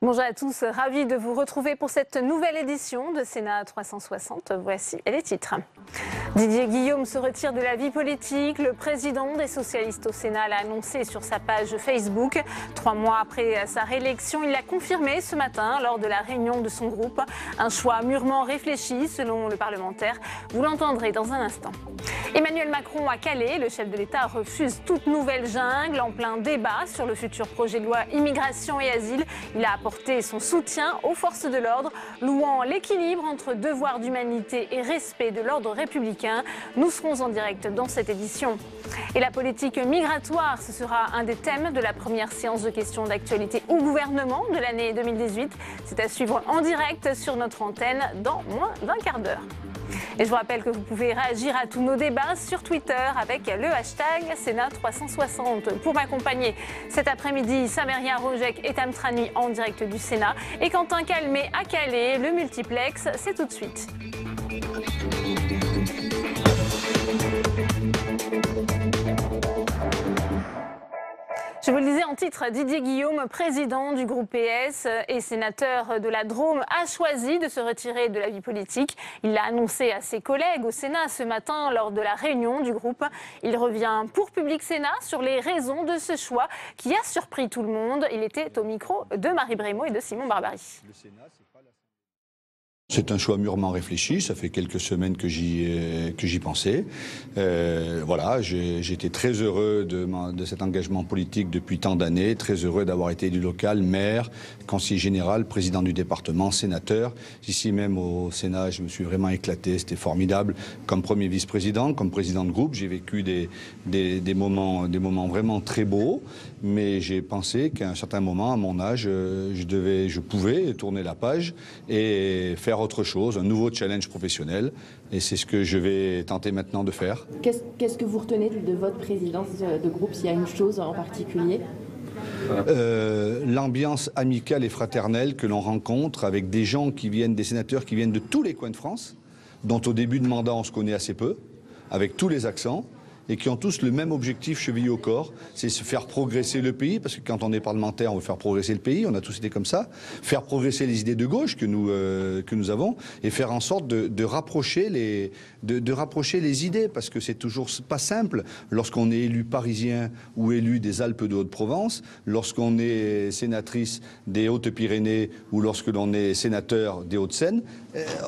Bonjour à tous, ravi de vous retrouver pour cette nouvelle édition de Sénat 360. Voici les titres. Didier Guillaume se retire de la vie politique. Le président des socialistes au Sénat l'a annoncé sur sa page Facebook. 3 mois après sa réélection, il l'a confirmé ce matin lors de la réunion de son groupe. Un choix mûrement réfléchi selon le parlementaire. Vous l'entendrez dans un instant. Emmanuel Macron à Calais, le chef de l'État refuse toute nouvelle jungle en plein débat sur le futur projet de loi immigration et asile. Il a apporté son soutien aux forces de l'ordre, louant l'équilibre entre devoir d'humanité et respect de l'ordre républicain. Nous serons en direct dans cette édition. Et la politique migratoire, ce sera un des thèmes de la première séance de questions d'actualité au gouvernement de l'année 2018. C'est à suivre en direct sur notre antenne dans moins d'un quart d'heure. Et je vous rappelle que vous pouvez réagir à tous nos débats sur Twitter avec le hashtag Sénat360. Pour m'accompagner cet après-midi, Sameria Rojek et Tamtrani en direct du Sénat et Quentin Calmet à Calais. Le multiplex, c'est tout de suite. Je vous le disais en titre, Didier Guillaume, président du groupe PS et sénateur de la Drôme, a choisi de se retirer de la vie politique. Il l'a annoncé à ses collègues au Sénat ce matin lors de la réunion du groupe. Il revient pour Public Sénat sur les raisons de ce choix qui a surpris tout le monde. Il était au micro de Marie Brémaud et de Simon Barbary. C'est un choix mûrement réfléchi, ça fait quelques semaines que j'y pensais. Voilà, j'étais très heureux de cet engagement politique depuis tant d'années, très heureux d'avoir été élu local, maire, conseiller général, président du département, sénateur. Ici même au Sénat, je me suis vraiment éclaté, c'était formidable. Comme premier vice-président, comme président de groupe, j'ai vécu des moments vraiment très beaux, mais j'ai pensé qu'à un certain moment, à mon âge, je pouvais tourner la page et faire autre chose, un nouveau challenge professionnel, et c'est ce que je vais tenter maintenant de faire. Qu'est-ce que vous retenez de votre présidence de groupe, s'il y a une chose en particulier ? L'ambiance amicale et fraternelle que l'on rencontre avec des gens des sénateurs qui viennent de tous les coins de France, dont au début de mandat on se connaît assez peu, avec tous les accents, et qui ont tous le même objectif chevillé au corps, c'est se faire progresser le pays, parce que quand on est parlementaire, on veut faire progresser le pays, on a tous été comme ça, faire progresser les idées de gauche que nous avons, et faire en sorte de rapprocher les idées, parce que c'est toujours pas simple lorsqu'on est élu parisien ou élu des Alpes de Haute-Provence, lorsqu'on est sénatrice des Hautes-Pyrénées ou lorsque l'on est sénateur des Hauts-de-Seine,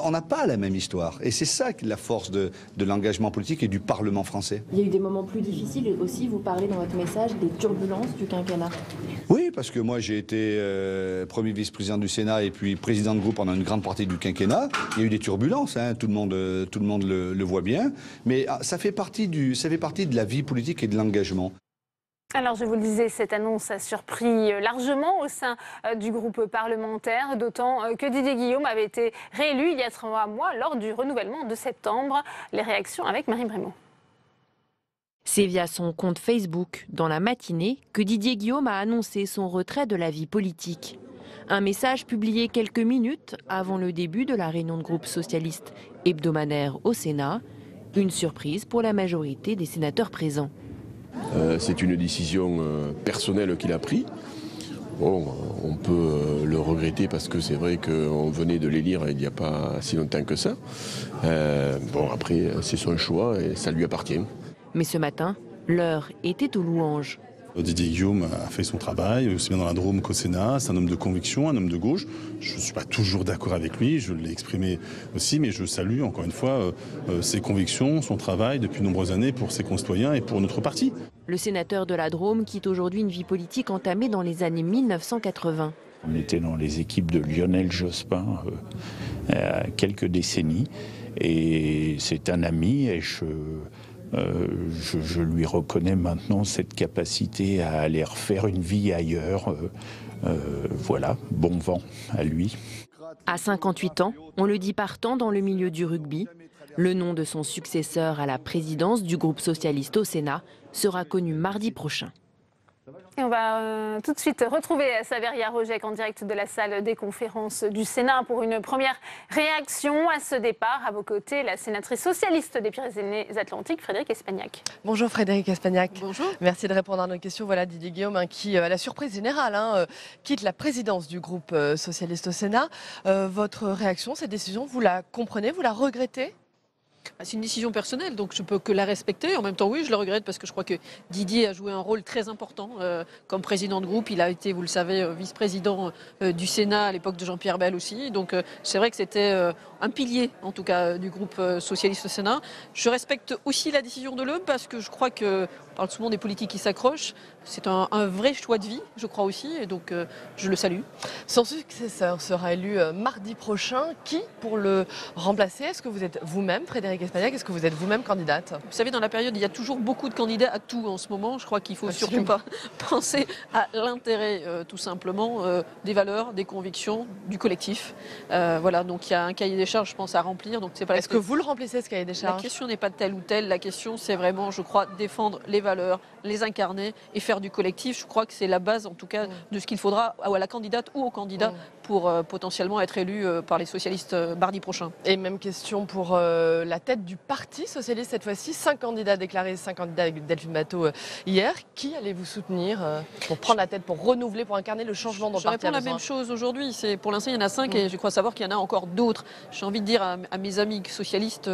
on n'a pas la même histoire. Et c'est ça la force de l'engagement politique et du Parlement français. Il y a eu des moments plus difficiles aussi, vous parlez dans votre message des turbulences du quinquennat. Oui, parce que moi j'ai été premier vice-président du Sénat et puis président de groupe pendant une grande partie du quinquennat. Il y a eu des turbulences, hein, tout le monde le voit bien, mais ça fait partie de la vie politique et de l'engagement. Alors, je vous le disais, cette annonce a surpris largement au sein du groupe parlementaire, d'autant que Didier Guillaume avait été réélu il y a 3 mois lors du renouvellement de septembre. Les réactions avec Marie Brémaud. C'est via son compte Facebook, dans la matinée, que Didier Guillaume a annoncé son retrait de la vie politique. Un message publié quelques minutes avant le début de la réunion de groupe socialiste hebdomadaire au Sénat. Une surprise pour la majorité des sénateurs présents. C'est une décision personnelle qu'il a prise. Bon, on peut le regretter parce que c'est vrai qu'on venait de l'élire il n'y a pas si longtemps que ça. Bon, après, c'est son choix et ça lui appartient. Mais ce matin, l'heure était aux louanges. Didier Guillaume a fait son travail, aussi bien dans la Drôme qu'au Sénat. C'est un homme de conviction, un homme de gauche. Je ne suis pas toujours d'accord avec lui, je l'ai exprimé aussi, mais je salue encore une fois ses convictions, son travail depuis de nombreuses années pour ses concitoyens et pour notre parti. Le sénateur de la Drôme quitte aujourd'hui une vie politique entamée dans les années 1980. On était dans les équipes de Lionel Jospin quelques décennies et c'est un ami et je lui reconnais maintenant cette capacité à aller refaire une vie ailleurs. Voilà, bon vent à lui. À 58 ans, on le dit partant dans le milieu du rugby. Le nom de son successeur à la présidence du groupe socialiste au Sénat sera connu mardi prochain. Et on va tout de suite retrouver Saveria Rojek en direct de la salle des conférences du Sénat pour une première réaction à ce départ. À vos côtés, la sénatrice socialiste des Pyrénées-Atlantiques, Frédérique Espagnac. Bonjour Frédérique Espagnac. Bonjour. Merci de répondre à nos questions. Voilà Didier Guillaume qui, à la surprise générale, quitte la présidence du groupe socialiste au Sénat. Votre réaction, cette décision, vous la comprenez, vous la regrettez ? C'est une décision personnelle, donc je ne peux que la respecter. En même temps, oui, je le regrette parce que je crois que Didier a joué un rôle très important comme président de groupe. Il a été, vous le savez, vice-président du Sénat à l'époque de Jean-Pierre Bel aussi. Donc c'est vrai que c'était un pilier, en tout cas, du groupe socialiste au Sénat. Je respecte aussi la décision de l'homme parce que je crois que, on parle souvent des politiques qui s'accrochent, c'est un vrai choix de vie, je crois aussi, et donc je le salue. Son successeur sera élu mardi prochain. Qui pour le remplacer? Est-ce que vous êtes vous-même, Frédérique Espagnac, est-ce que vous êtes vous-même candidate? Vous savez, dans la période, il y a toujours beaucoup de candidats à tout en ce moment. Je crois qu'il ne faut surtout pas penser à l'intérêt, tout simplement, des valeurs, des convictions, du collectif. Voilà, donc il y a un cahier des charges, je pense, à remplir. Donc c'est pas. Est-ce que vous le remplissez, ce cahier des charges? La question n'est pas de tel ou tel. La question, c'est vraiment, je crois, défendre les valeurs, les incarner et faire du collectif. Je crois que c'est la base, en tout cas, de ce qu'il faudra à la candidate ou au candidat pour potentiellement être élu par les socialistes mardi prochain. Et même question pour la tête du Parti socialiste cette fois-ci. 5 candidats déclarés, 5 candidats avec Delphine Batho hier. Qui allez-vous soutenir pour prendre la tête, pour renouveler, pour incarner le changement dont le parti a besoin? Je réponds la même chose aujourd'hui. Pour l'instant, il y en a 5 et je crois savoir qu'il y en a encore d'autres. J'ai envie de dire à mes amis socialistes,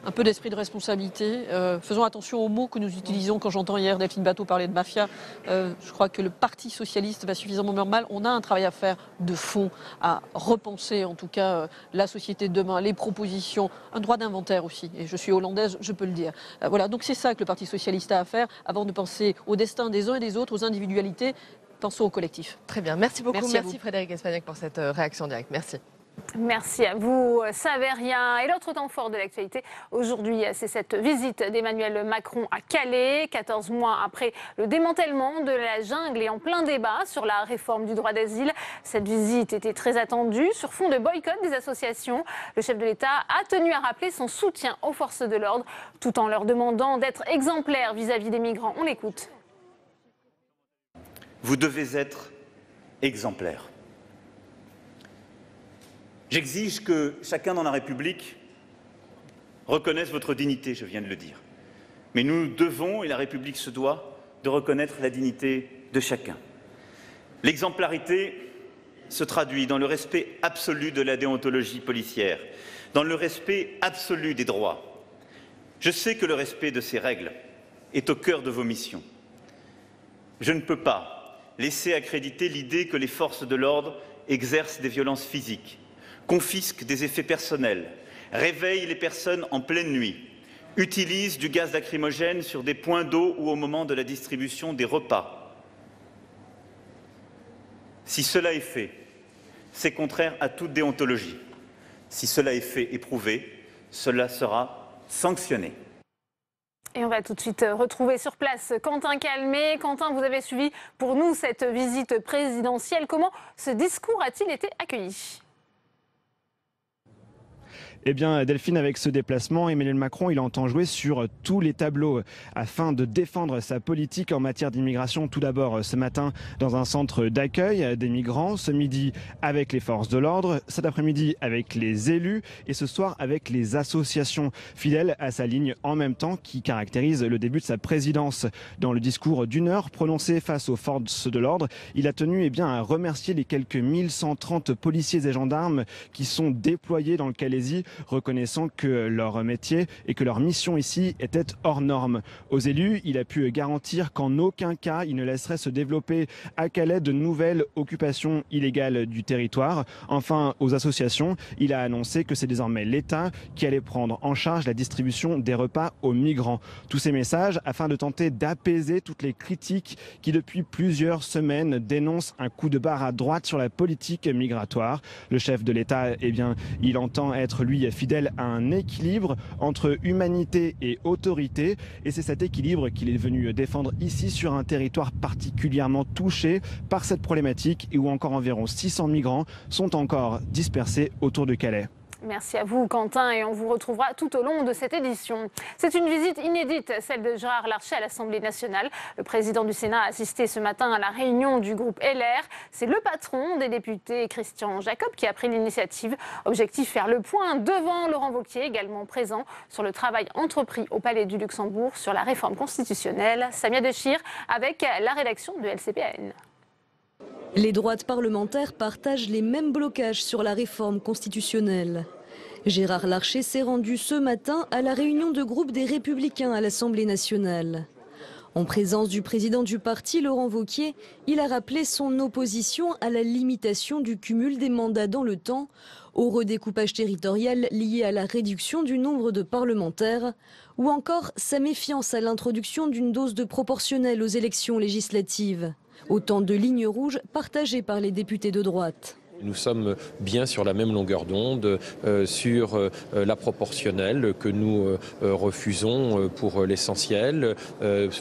un peu d'esprit de responsabilité. Faisons attention aux mots que nous utilisons. Quand j'entends hier Delphine Batho parler de mafia, je crois que le Parti socialiste va suffisamment mal. On a un travail à faire de fond, à repenser en tout cas la société de demain, les propositions, un droit d'inventaire aussi. Et je suis hollandaise, je peux le dire. Voilà, donc c'est ça que le Parti socialiste a à faire avant de penser au destin des uns et des autres, aux individualités. Pensons au collectif. Très bien, merci beaucoup. Merci Frédérique Espagnac pour cette réaction directe. Merci. Merci à vous, Saveria. Et l'autre temps fort de l'actualité, aujourd'hui, c'est cette visite d'Emmanuel Macron à Calais, 14 mois après le démantèlement de la jungle et en plein débat sur la réforme du droit d'asile. Cette visite était très attendue sur fond de boycott des associations. Le chef de l'État a tenu à rappeler son soutien aux forces de l'ordre, tout en leur demandant d'être exemplaires vis-à-vis des migrants. On l'écoute. Vous devez être exemplaires. J'exige que chacun dans la République reconnaisse votre dignité, je viens de le dire. Mais nous devons, et la République se doit, de reconnaître la dignité de chacun. L'exemplarité se traduit dans le respect absolu de la déontologie policière, dans le respect absolu des droits. Je sais que le respect de ces règles est au cœur de vos missions. Je ne peux pas laisser accréditer l'idée que les forces de l'ordre exercent des violences physiques, confisquent des effets personnels, réveillent les personnes en pleine nuit, utilisent du gaz lacrymogène sur des points d'eau ou au moment de la distribution des repas. Si cela est fait, c'est contraire à toute déontologie. Si cela est fait et prouvé, cela sera sanctionné. Et on va tout de suite retrouver sur place Quentin Calmet. Quentin, vous avez suivi pour nous cette visite présidentielle. Comment ce discours a-t-il été accueilli ? Eh bien, Delphine, avec ce déplacement, Emmanuel Macron, il entend jouer sur tous les tableaux afin de défendre sa politique en matière d'immigration. Tout d'abord, ce matin, dans un centre d'accueil des migrants, ce midi avec les forces de l'ordre, cet après-midi avec les élus et ce soir avec les associations fidèles à sa ligne en même temps qui caractérise le début de sa présidence. Dans le discours d'1 heure prononcé face aux forces de l'ordre, il a tenu à remercier les quelques 1130 policiers et gendarmes qui sont déployés dans le Calaisis, reconnaissant que leur métier et que leur mission ici était hors norme. Aux élus, il a pu garantir qu'en aucun cas il ne laisserait se développer à Calais de nouvelles occupations illégales du territoire. Enfin, aux associations, il a annoncé que c'est désormais l'État qui allait prendre en charge la distribution des repas aux migrants. Tous ces messages afin de tenter d'apaiser toutes les critiques qui depuis plusieurs semaines dénoncent un coup de barre à droite sur la politique migratoire. Le chef de l'État, il entend être lui fidèle à un équilibre entre humanité et autorité. Et c'est cet équilibre qu'il est venu défendre ici sur un territoire particulièrement touché par cette problématique et où encore environ 600 migrants sont encore dispersés autour de Calais. Merci à vous, Quentin, et on vous retrouvera tout au long de cette édition. C'est une visite inédite, celle de Gérard Larcher à l'Assemblée nationale. Le président du Sénat a assisté ce matin à la réunion du groupe LR. C'est le patron des députés, Christian Jacob, qui a pris l'initiative. Objectif, faire le point devant Laurent Wauquiez, également présent, sur le travail entrepris au Palais du Luxembourg sur la réforme constitutionnelle. Samia Dechir avec la rédaction de LCPN. Les droites parlementaires partagent les mêmes blocages sur la réforme constitutionnelle. Gérard Larcher s'est rendu ce matin à la réunion de groupe des Républicains à l'Assemblée nationale. En présence du président du parti, Laurent Wauquiez, il a rappelé son opposition à la limitation du cumul des mandats dans le temps, au redécoupage territorial lié à la réduction du nombre de parlementaires, ou encore sa méfiance à l'introduction d'une dose de proportionnelle aux élections législatives. Autant de lignes rouges partagées par les députés de droite. Nous sommes bien sur la même longueur d'onde, sur la proportionnelle que nous refusons pour l'essentiel,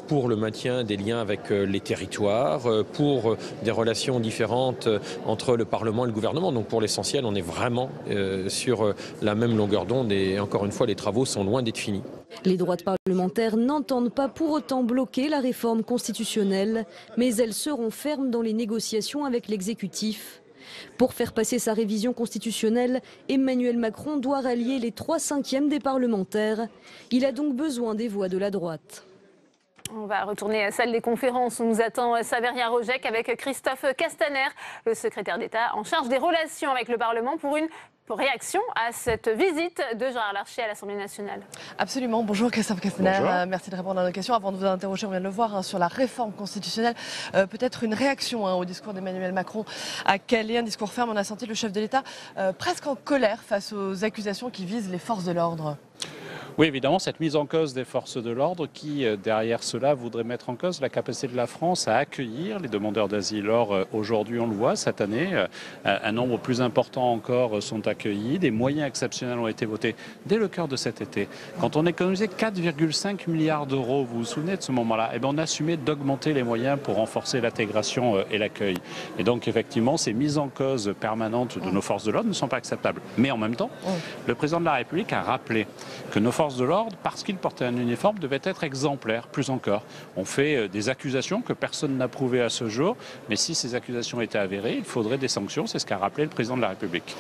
pour le maintien des liens avec les territoires, pour des relations différentes entre le Parlement et le gouvernement. Donc pour l'essentiel, on est vraiment sur la même longueur d'onde et encore une fois, les travaux sont loin d'être finis. Les droites parlementaires n'entendent pas pour autant bloquer la réforme constitutionnelle, mais elles seront fermes dans les négociations avec l'exécutif. Pour faire passer sa révision constitutionnelle, Emmanuel Macron doit rallier les 3/5 des parlementaires. Il a donc besoin des voix de la droite. On va retourner à la salle des conférences où nous attend Saveria Rojek avec Christophe Castaner, le secrétaire d'État en charge des relations avec le Parlement, pour une réaction à cette visite de Gérard Larcher à l'Assemblée nationale. Absolument. Bonjour Christophe Castaner. Bonjour. Merci de répondre à nos questions. Avant de vous interroger, on vient de le voir, sur la réforme constitutionnelle. Peut-être une réaction au discours d'Emmanuel Macron à Calais, un discours ferme. On a senti le chef de l'État presque en colère face aux accusations qui visent les forces de l'ordre. Oui, évidemment, cette mise en cause des forces de l'ordre qui, derrière cela, voudrait mettre en cause la capacité de la France à accueillir les demandeurs d'asile. Or, aujourd'hui, on le voit, cette année, un nombre plus important encore sont accueillis. Des moyens exceptionnels ont été votés dès le cœur de cet été. Quand on économisait 4,5 milliards d'euros, vous vous souvenez de ce moment-là, eh bien, on a assumé d'augmenter les moyens pour renforcer l'intégration et l'accueil. Et donc, effectivement, ces mises en cause permanentes de nos forces de l'ordre ne sont pas acceptables. Mais en même temps, le président de la République a rappelé que nos forces de l'ordre, parce qu'ils portaient un uniforme, devaient être exemplaires, plus encore. On fait des accusations que personne n'a prouvées à ce jour, mais si ces accusations étaient avérées, il faudrait des sanctions, c'est ce qu'a rappelé le président de la République.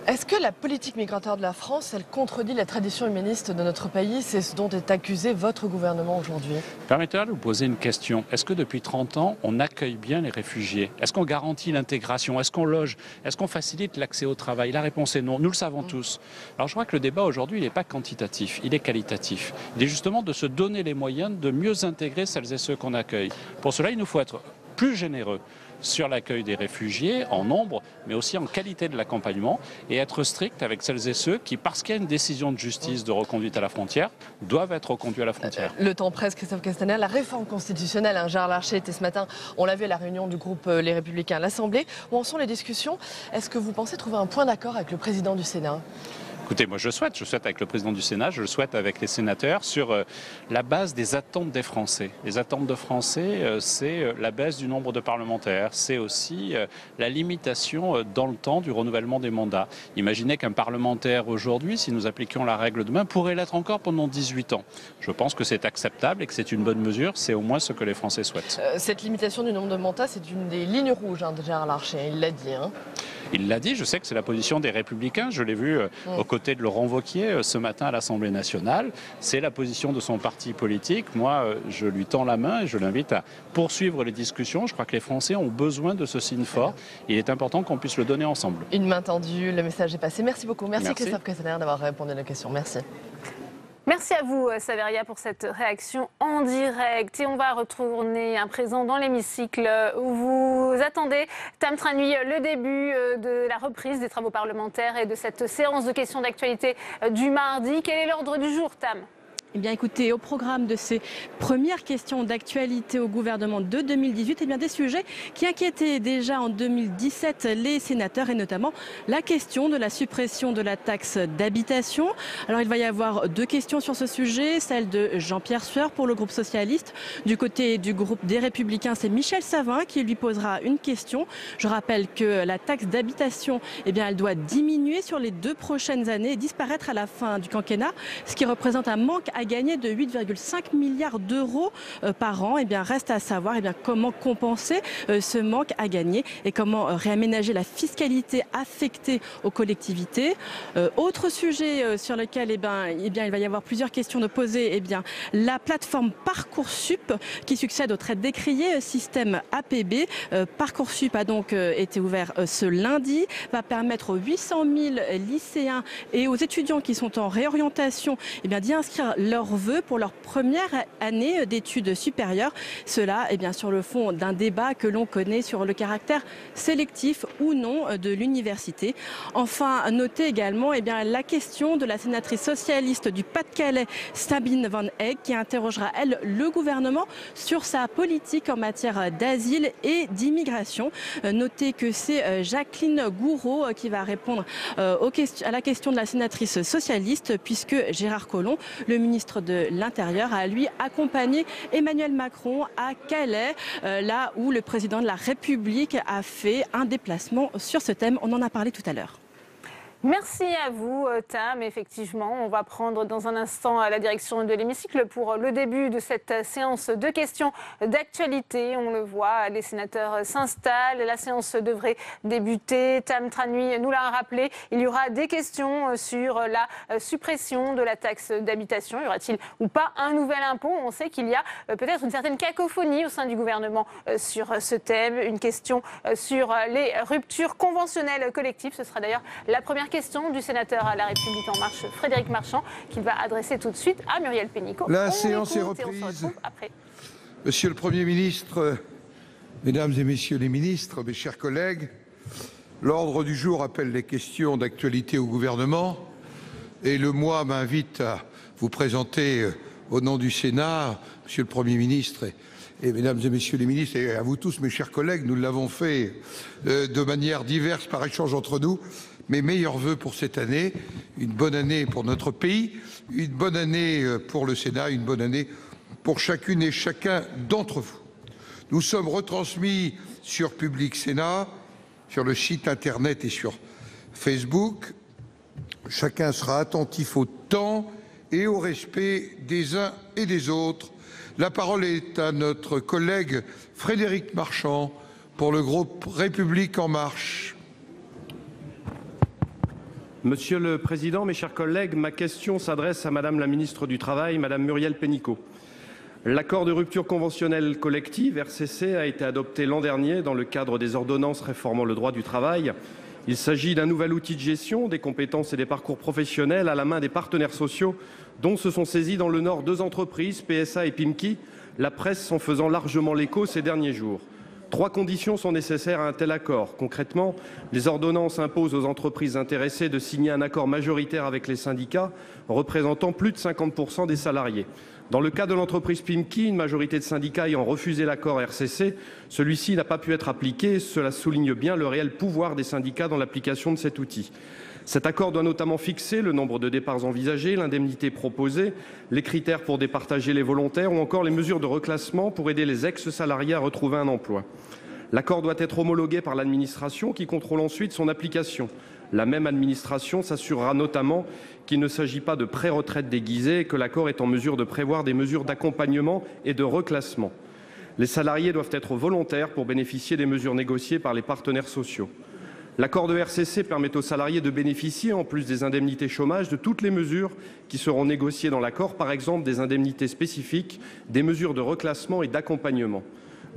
Est-ce que la politique migratoire de la France, elle contredit la tradition humaniste de notre pays? C'est ce dont est accusé votre gouvernement aujourd'hui. Permettez-moi de vous poser une question. Est-ce que depuis 30 ans, on accueille bien les réfugiés? Est-ce qu'on garantit l'intégration? Est-ce qu'on loge? Est-ce qu'on facilite l'accès au travail? La réponse est non. Nous le savons tous. Alors je crois que le débat aujourd'hui, il n'est pas quantitatif, il est qualitatif. Il est justement de se donner les moyens de mieux intégrer celles et ceux qu'on accueille. Pour cela, il nous faut être plus généreux sur l'accueil des réfugiés en nombre, mais aussi en qualité de l'accompagnement, et être strict avec celles et ceux qui, parce qu'il y a une décision de justice de reconduite à la frontière, doivent être reconduits à la frontière. Le temps presse, Christophe Castaner. La réforme constitutionnelle, Gérard Larcher était ce matin, on l'a vu à la réunion du groupe Les Républicains à l'Assemblée. Où en sont les discussions? Est-ce que vous pensez trouver un point d'accord avec le président du Sénat? Écoutez, moi je souhaite avec le président du Sénat, je le souhaite avec les sénateurs sur la base des attentes des Français. Les attentes des Français, c'est la baisse du nombre de parlementaires, c'est aussi la limitation dans le temps du renouvellement des mandats. Imaginez qu'un parlementaire aujourd'hui, si nous appliquions la règle demain, pourrait l'être encore pendant 18 ans. Je pense que c'est acceptable et que c'est une bonne mesure, c'est au moins ce que les Français souhaitent. Cette limitation du nombre de mandats, c'est une des lignes rouges de Gérard Larcher, il l'a dit. Il l'a dit, je sais que c'est la position des Républicains, je l'ai vu aux côtés de Laurent Wauquiez ce matin à l'Assemblée nationale. C'est la position de son parti politique. Moi, je lui tends la main et je l'invite à poursuivre les discussions. Je crois que les Français ont besoin de ce signe fort. Il est important qu'on puisse le donner ensemble. Une main tendue, le message est passé. Merci beaucoup. Merci. Christophe Castaner d'avoir répondu à nos questions. Merci. Merci à vous, Saveria, pour cette réaction en direct. Et on va retourner à présent dans l'hémicycle où vous attendez, Tam Tranui, le début de la reprise des travaux parlementaires et de cette séance de questions d'actualité du mardi. Quel est l'ordre du jour, Tam ? Eh bien écoutez, au programme de ces premières questions d'actualité au gouvernement de 2018, eh bien des sujets qui inquiétaient déjà en 2017 les sénateurs et notamment la question de la suppression de la taxe d'habitation. Alors il va y avoir deux questions sur ce sujet, celle de Jean-Pierre Sueur pour le groupe socialiste. Du côté du groupe des Républicains, c'est Michel Savin qui lui posera une question. Je rappelle que la taxe d'habitation, eh bien elle doit diminuer sur les 2 prochaines années et disparaître à la fin du quinquennat, ce qui représente un manque à gagner de 8,5 milliards d'euros par an. Eh bien, reste à savoir comment compenser ce manque à gagner et comment réaménager la fiscalité affectée aux collectivités. Autre sujet sur lequel il va y avoir plusieurs questions de poser, la plateforme Parcoursup qui succède au très décrié système APB. Parcoursup a donc été ouvert ce lundi, va permettre aux 800 000 lycéens et aux étudiants qui sont en réorientation d'y inscrire leurs vœux pour leur première année d'études supérieures. Cela sur le fond d'un débat que l'on connaît sur le caractère sélectif ou non de l'université. Enfin, notez également la question de la sénatrice socialiste du Pas-de-Calais, Sabine Van Heghe, qui interrogera, elle, le gouvernement sur sa politique en matière d'asile et d'immigration. Notez que c'est Jacqueline Gourault qui va répondre à la question de la sénatrice socialiste, puisque Gérard Collomb, le ministre de l'Intérieur, a lui accompagné Emmanuel Macron à Calais, là où le président de la République a fait un déplacement sur ce thème. On en a parlé tout à l'heure. Merci à vous, Tam. Effectivement, on va prendre dans un instant la direction de l'hémicycle pour le début de cette séance de questions d'actualité. On le voit, les sénateurs s'installent. La séance devrait débuter. Tam Tranui nous l'a rappelé. Il y aura des questions sur la suppression de la taxe d'habitation. Y aura-t-il ou pas un nouvel impôt? On sait qu'il y a peut-être une certaine cacophonie au sein du gouvernement sur ce thème. Une question sur les ruptures conventionnelles collectives. Ce sera d'ailleurs la première question du sénateur à La République En Marche, Frédéric Marchand, qu'il va adresser tout de suite à Muriel Pénicaud. La séance est reprise. Monsieur le Premier ministre, Mesdames et Messieurs les ministres, mes chers collègues, l'ordre du jour appelle les questions d'actualité au gouvernement et le moi m'invite à vous présenter au nom du Sénat, Monsieur le Premier ministre et Mesdames et Messieurs les ministres, et à vous tous mes chers collègues, nous l'avons fait de manière diverse par échange entre nous. Mes meilleurs vœux pour cette année, une bonne année pour notre pays, une bonne année pour le Sénat, une bonne année pour chacune et chacun d'entre vous. Nous sommes retransmis sur Public Sénat, sur le site internet et sur Facebook. Chacun sera attentif au temps et au respect des uns et des autres. La parole est à notre collègue Frédéric Marchand pour le groupe République En Marche. Monsieur le Président, mes chers collègues, ma question s'adresse à Madame la Ministre du Travail, Madame Muriel Pénicaud. L'accord de rupture conventionnelle collective, RCC, a été adopté l'an dernier dans le cadre des ordonnances réformant le droit du travail. Il s'agit d'un nouvel outil de gestion des compétences et des parcours professionnels à la main des partenaires sociaux dont se sont saisies dans le Nord 2 entreprises, PSA et Pimki, la presse s'en faisant largement l'écho ces derniers jours. 3 conditions sont nécessaires à un tel accord. Concrètement, les ordonnances imposent aux entreprises intéressées de signer un accord majoritaire avec les syndicats représentant plus de 50% des salariés. Dans le cas de l'entreprise Pimki, une majorité de syndicats ayant refusé l'accord RCC, celui-ci n'a pas pu être appliqué. Cela souligne bien le réel pouvoir des syndicats dans l'application de cet outil. Cet accord doit notamment fixer le nombre de départs envisagés, l'indemnité proposée, les critères pour départager les volontaires ou encore les mesures de reclassement pour aider les ex-salariés à retrouver un emploi. L'accord doit être homologué par l'administration qui contrôle ensuite son application. La même administration s'assurera notamment qu'il ne s'agit pas de pré-retraite déguisée et que l'accord est en mesure de prévoir des mesures d'accompagnement et de reclassement. Les salariés doivent être volontaires pour bénéficier des mesures négociées par les partenaires sociaux. L'accord de RCC permet aux salariés de bénéficier, en plus des indemnités chômage, de toutes les mesures qui seront négociées dans l'accord, par exemple des indemnités spécifiques, des mesures de reclassement et d'accompagnement.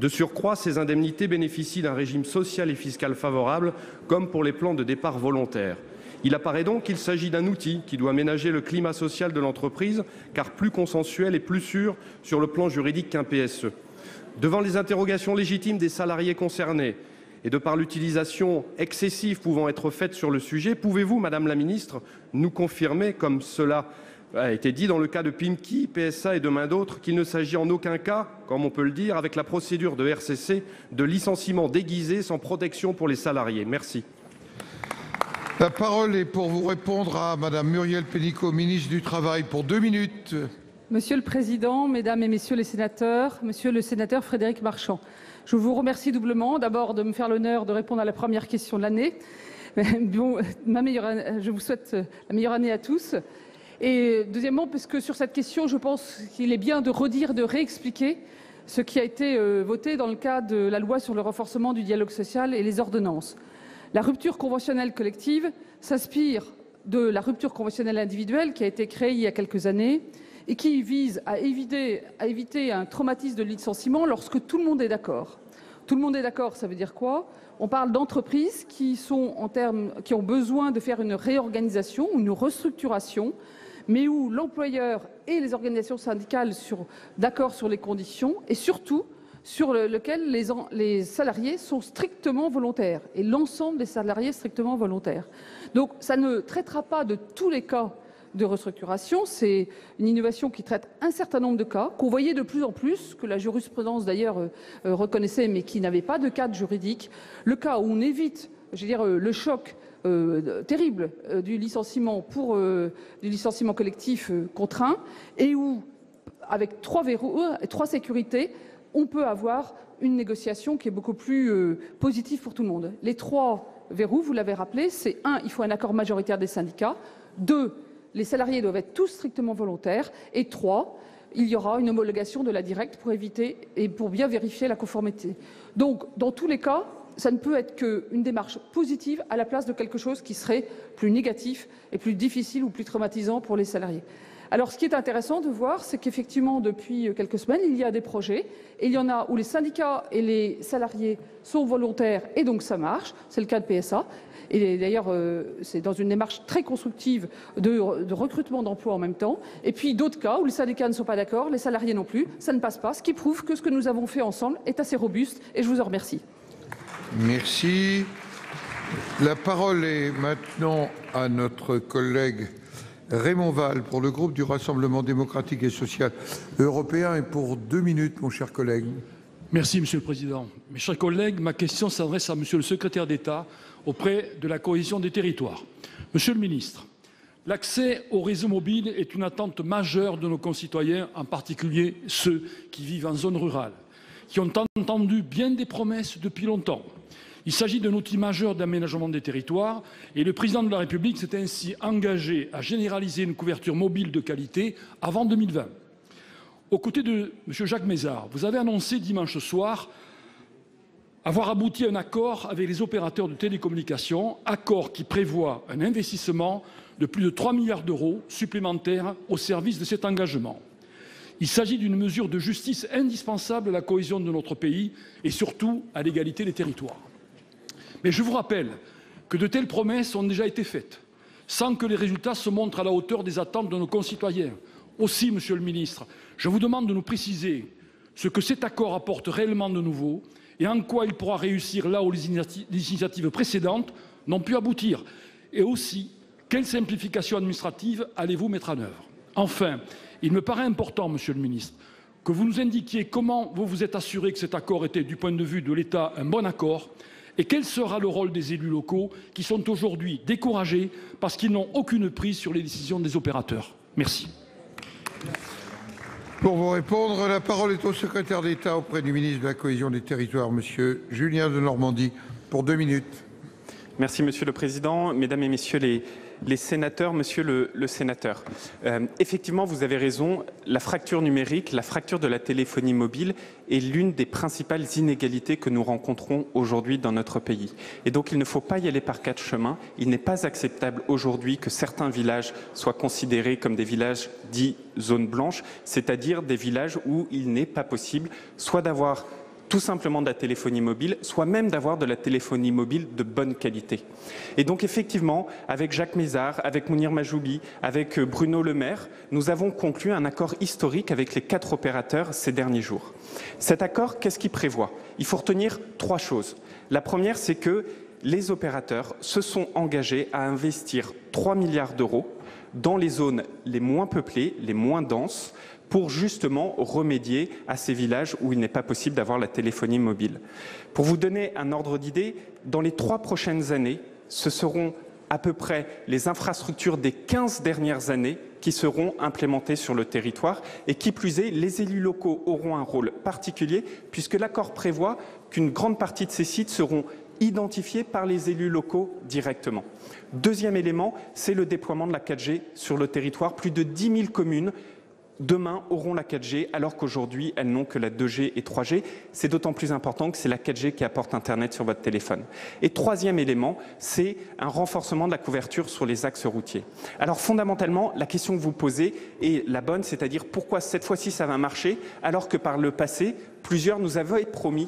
De surcroît, ces indemnités bénéficient d'un régime social et fiscal favorable, comme pour les plans de départ volontaires. Il apparaît donc qu'il s'agit d'un outil qui doit ménager le climat social de l'entreprise, car plus consensuel et plus sûr sur le plan juridique qu'un PSE. Devant les interrogations légitimes des salariés concernés, et de par l'utilisation excessive pouvant être faite sur le sujet, pouvez-vous, Madame la Ministre, nous confirmer, comme cela a été dit dans le cas de Pimki, PSA et de main d'autres qu'il ne s'agit en aucun cas, comme on peut le dire, avec la procédure de RCC, de licenciement déguisé sans protection pour les salariés. Merci. La parole est pour vous répondre à Madame Muriel Pénicaud, ministre du Travail, pour 2 minutes. Monsieur le Président, Mesdames et Messieurs les sénateurs, Monsieur le sénateur Frédéric Marchand, je vous remercie doublement. D'abord de me faire l'honneur de répondre à la première question de l'année. Bon, je vous souhaite la meilleure année à tous. Et deuxièmement, parce que sur cette question, je pense qu'il est bien de redire, de réexpliquer ce qui a été voté dans le cadre de la loi sur le renforcement du dialogue social et les ordonnances. La rupture conventionnelle collective s'inspire de la rupture conventionnelle individuelle qui a été créée il y a quelques années et qui vise à éviter un traumatisme de licenciement lorsque tout le monde est d'accord. Tout le monde est d'accord, ça veut dire quoi? On parle d'entreprises qui ont besoin de faire une réorganisation ou une restructuration, mais où l'employeur et les organisations syndicales sont d'accord sur les conditions et surtout sur lequel les salariés sont strictement volontaires et l'ensemble des salariés strictement volontaires. Donc ça ne traitera pas de tous les cas de restructuration, c'est une innovation qui traite un certain nombre de cas, qu'on voyait de plus en plus, que la jurisprudence d'ailleurs reconnaissait, mais qui n'avait pas de cadre juridique. Le cas où on évite, je veux dire, le choc terrible du licenciement du licenciement collectif contraint, et où, avec 3 verrous et 3 sécurités, on peut avoir une négociation qui est beaucoup plus positive pour tout le monde. Les 3 verrous, vous l'avez rappelé, c'est 1, il faut un accord majoritaire des syndicats, 2, les salariés doivent être tous strictement volontaires, et 3, il y aura une homologation de la directe pour éviter et pour bien vérifier la conformité. Donc, dans tous les cas, ça ne peut être qu'une démarche positive à la place de quelque chose qui serait plus négatif et plus difficile ou plus traumatisant pour les salariés. Alors, ce qui est intéressant de voir, c'est qu'effectivement, depuis quelques semaines, il y a des projets, et il y en a où les syndicats et les salariés sont volontaires, et donc ça marche. C'est le cas de PSA. Et d'ailleurs, c'est dans une démarche très constructive de recrutement d'emplois en même temps. Et puis d'autres cas où les syndicats ne sont pas d'accord, les salariés non plus, ça ne passe pas, ce qui prouve que ce que nous avons fait ensemble est assez robuste, et je vous en remercie. Merci. La parole est maintenant à notre collègue Raymond Vall pour le groupe du Rassemblement démocratique et social européen, et pour 2 minutes, mon cher collègue. Merci, Monsieur le Président. Mes chers collègues, ma question s'adresse à Monsieur le secrétaire d'État auprès de la cohésion des territoires. Monsieur le ministre, l'accès au réseau mobile est une attente majeure de nos concitoyens, en particulier ceux qui vivent en zone rurale, qui ont entendu bien des promesses depuis longtemps. Il s'agit d'un outil majeur d'aménagement des territoires et le président de la République s'est ainsi engagé à généraliser une couverture mobile de qualité avant 2020. Aux côtés de M. Jacques Mézard, vous avez annoncé dimanche soir avoir abouti à un accord avec les opérateurs de télécommunications, accord qui prévoit un investissement de plus de 3 milliards d'euros supplémentaires au service de cet engagement. Il s'agit d'une mesure de justice indispensable à la cohésion de notre pays et surtout à l'égalité des territoires. Mais je vous rappelle que de telles promesses ont déjà été faites, sans que les résultats se montrent à la hauteur des attentes de nos concitoyens. Aussi, Monsieur le ministre, je vous demande de nous préciser ce que cet accord apporte réellement de nouveau et en quoi il pourra réussir là où les initiatives précédentes n'ont pu aboutir. Et aussi, quelle simplification administrative allez-vous mettre en œuvre? Enfin, il me paraît important, Monsieur le ministre, que vous nous indiquiez comment vous vous êtes assuré que cet accord était, du point de vue de l'État, un bon accord, et quel sera le rôle des élus locaux qui sont aujourd'hui découragés parce qu'ils n'ont aucune prise sur les décisions des opérateurs. Merci. Pour vous répondre, la parole est au secrétaire d'État auprès du ministre de la Cohésion des Territoires, Monsieur Julien Denormandie, pour 2 minutes. Merci Monsieur le Président, Mesdames et Messieurs les sénateurs, Monsieur le sénateur. Effectivement, vous avez raison, la fracture numérique, la fracture de la téléphonie mobile est l'une des principales inégalités que nous rencontrons aujourd'hui dans notre pays. Et donc il ne faut pas y aller par 4 chemins. Il n'est pas acceptable aujourd'hui que certains villages soient considérés comme des villages dits zones blanches, c'est-à-dire des villages où il n'est pas possible soit d'avoir tout simplement de la téléphonie mobile, soit même d'avoir de la téléphonie mobile de bonne qualité. Et donc effectivement, avec Jacques Mézard, avec Mounir Majoubi, avec Bruno Le Maire, nous avons conclu un accord historique avec les 4 opérateurs ces derniers jours. Cet accord, qu'est-ce qu'il prévoit? Il faut retenir 3 choses. La première, c'est que les opérateurs se sont engagés à investir 3 milliards d'euros dans les zones les moins peuplées, les moins denses, pour justement remédier à ces villages où il n'est pas possible d'avoir la téléphonie mobile. Pour vous donner un ordre d'idée, dans les 3 prochaines années, ce seront à peu près les infrastructures des 15 dernières années qui seront implémentées sur le territoire et qui plus est, les élus locaux auront un rôle particulier puisque l'accord prévoit qu'une grande partie de ces sites seront identifiés par les élus locaux directement. Deuxième élément, c'est le déploiement de la 4G sur le territoire. Plus de 10 000 communes demain auront la 4G alors qu'aujourd'hui elles n'ont que la 2G et 3G. C'est d'autant plus important que c'est la 4G qui apporte Internet sur votre téléphone. Et troisième élément, c'est un renforcement de la couverture sur les axes routiers. Alors fondamentalement, la question que vous posez est la bonne, c'est-à-dire pourquoi cette fois-ci ça va marcher alors que par le passé, plusieurs nous avaient promis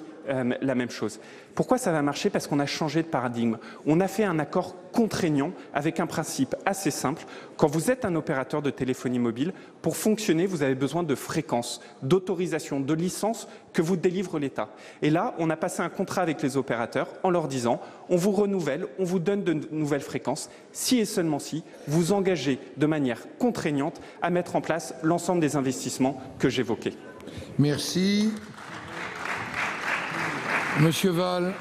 la même chose. Pourquoi ça va marcher? Parce qu'on a changé de paradigme. On a fait un accord contraignant avec un principe assez simple. Quand vous êtes un opérateur de téléphonie mobile, pour fonctionner, vous avez besoin de fréquences, d'autorisation, de licences que vous délivre l'État. Et là, on a passé un contrat avec les opérateurs en leur disant on vous renouvelle, on vous donne de nouvelles fréquences, si et seulement si vous engagez de manière contraignante à mettre en place l'ensemble des investissements que j'évoquais. Merci. Monsieur Val.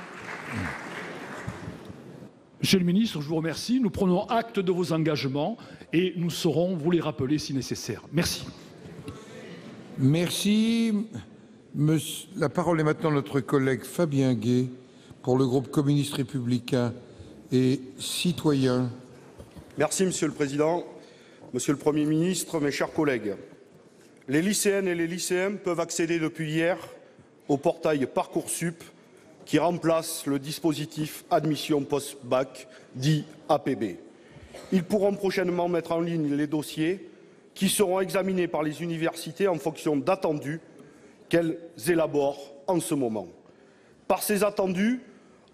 Monsieur le ministre, je vous remercie. Nous prenons acte de vos engagements et nous saurons vous les rappeler si nécessaire. Merci. Merci. La parole est maintenant à notre collègue Fabien Gay pour le groupe communiste républicain et citoyen. Merci Monsieur le Président. Monsieur le Premier ministre, mes chers collègues, les lycéennes et les lycéens peuvent accéder depuis hier au portail Parcoursup qui remplace le dispositif admission post-bac dit APB. Ils pourront prochainement mettre en ligne les dossiers qui seront examinés par les universités en fonction d'attendus qu'elles élaborent en ce moment. Par ces attendus,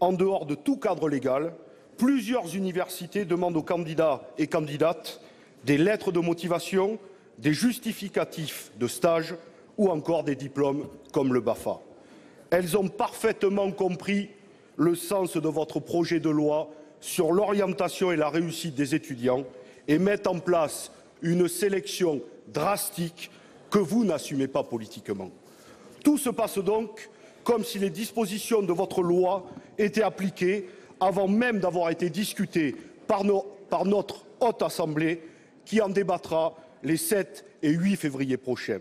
en dehors de tout cadre légal, plusieurs universités demandent aux candidats et candidates des lettres de motivation, des justificatifs de stage ou encore des diplômes comme le BAFA. Elles ont parfaitement compris le sens de votre projet de loi sur l'orientation et la réussite des étudiants et mettent en place une sélection drastique que vous n'assumez pas politiquement. Tout se passe donc comme si les dispositions de votre loi étaient appliquées avant même d'avoir été discutées par notre Haute Assemblée qui en débattra les 7 et 8 février prochains.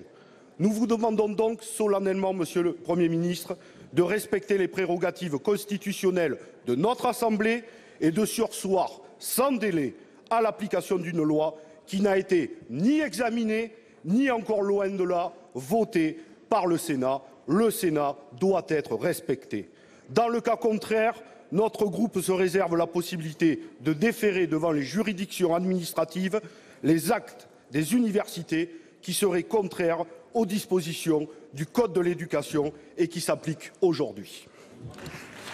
Nous vous demandons donc solennellement, Monsieur le Premier ministre, de respecter les prérogatives constitutionnelles de notre Assemblée et de surseoir sans délai à l'application d'une loi qui n'a été ni examinée, ni encore loin de là votée par le Sénat. Le Sénat doit être respecté. Dans le cas contraire, notre groupe se réserve la possibilité de déférer devant les juridictions administratives les actes des universités qui seraient contraires aux dispositions du Code de l'éducation et qui s'appliquent aujourd'hui.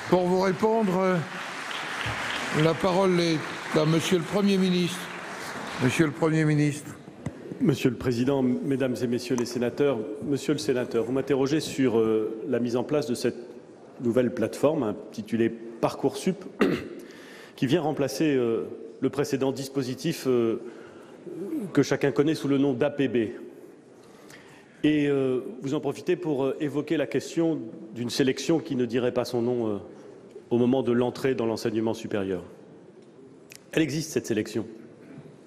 Pour vous répondre, la parole est à Monsieur le Premier ministre. Monsieur le Premier ministre. Monsieur le Président, Mesdames et Messieurs les sénateurs, Monsieur le Sénateur, vous m'interrogez sur la mise en place de cette nouvelle plateforme intitulée Parcoursup qui vient remplacer le précédent dispositif que chacun connaît sous le nom d'APB. Et vous en profitez pour évoquer la question d'une sélection qui ne dirait pas son nom au moment de l'entrée dans l'enseignement supérieur. Elle existe, cette sélection,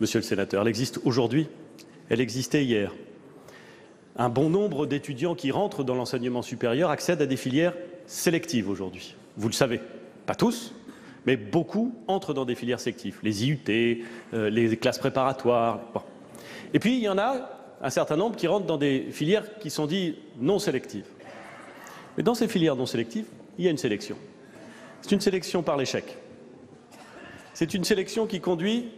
Monsieur le Sénateur. Elle existe aujourd'hui, elle existait hier. Un bon nombre d'étudiants qui rentrent dans l'enseignement supérieur accèdent à des filières sélectives aujourd'hui. Vous le savez, pas tous, mais beaucoup entrent dans des filières sélectives. Les IUT, les classes préparatoires. Bon. Et puis, il y en a un certain nombre qui rentrent dans des filières qui sont dites non sélectives. Mais dans ces filières non sélectives, il y a une sélection. C'est une sélection par l'échec. C'est une sélection qui conduit,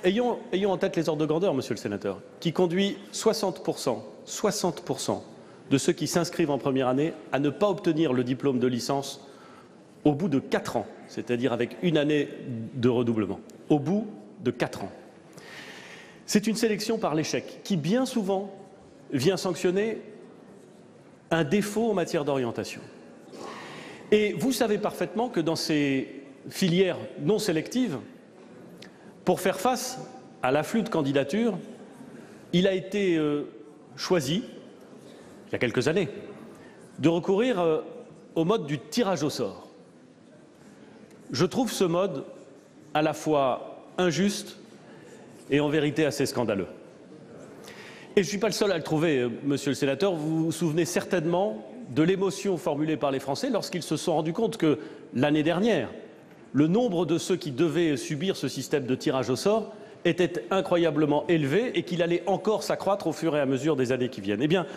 ayons en tête les ordres de grandeur, Monsieur le Sénateur, qui conduit 60% de ceux qui s'inscrivent en première année à ne pas obtenir le diplôme de licence au bout de 4 ans, c'est-à-dire avec une année de redoublement, au bout de 4 ans. C'est une sélection par l'échec qui, bien souvent, vient sanctionner un défaut en matière d'orientation. Et vous savez parfaitement que dans ces filières non sélectives, pour faire face à l'afflux de candidatures, il a été choisi, il y a quelques années, de recourir au mode du tirage au sort. Je trouve ce mode à la fois injuste et en vérité assez scandaleux. Et je ne suis pas le seul à le trouver, monsieur le sénateur. Vous vous souvenez certainement de l'émotion formulée par les Français lorsqu'ils se sont rendus compte que l'année dernière, le nombre de ceux qui devaient subir ce système de tirage au sort était incroyablement élevé et qu'il allait encore s'accroître au fur et à mesure des années qui viennent. Eh bien,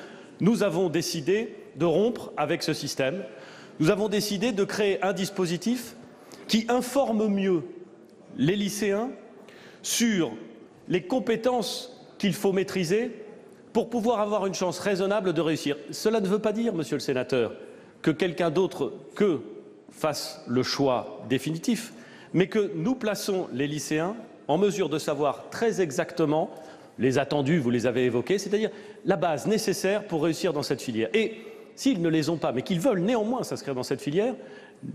nous avons décidé de rompre avec ce système. Nous avons décidé de créer un dispositif qui informe mieux les lycéens sur les compétences qu'il faut maîtriser pour pouvoir avoir une chance raisonnable de réussir. Cela ne veut pas dire, monsieur le sénateur, que quelqu'un d'autre qu'eux fasse le choix définitif, mais que nous plaçons les lycéens en mesure de savoir très exactement les attendus, vous les avez évoqués, c'est-à-dire la base nécessaire pour réussir dans cette filière. Et s'ils ne les ont pas, mais qu'ils veulent néanmoins s'inscrire dans cette filière,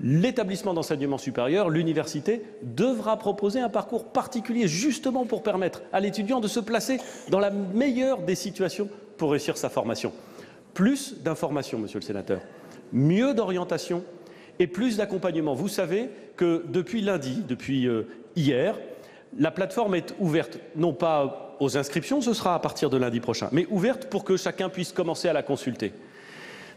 l'établissement d'enseignement supérieur, l'université, devra proposer un parcours particulier justement pour permettre à l'étudiant de se placer dans la meilleure des situations pour réussir sa formation. Plus d'informations, monsieur le sénateur, mieux d'orientation et plus d'accompagnement. Vous savez que depuis lundi, depuis hier, la plateforme est ouverte, non pas aux inscriptions, ce sera à partir de lundi prochain, mais ouverte pour que chacun puisse commencer à la consulter.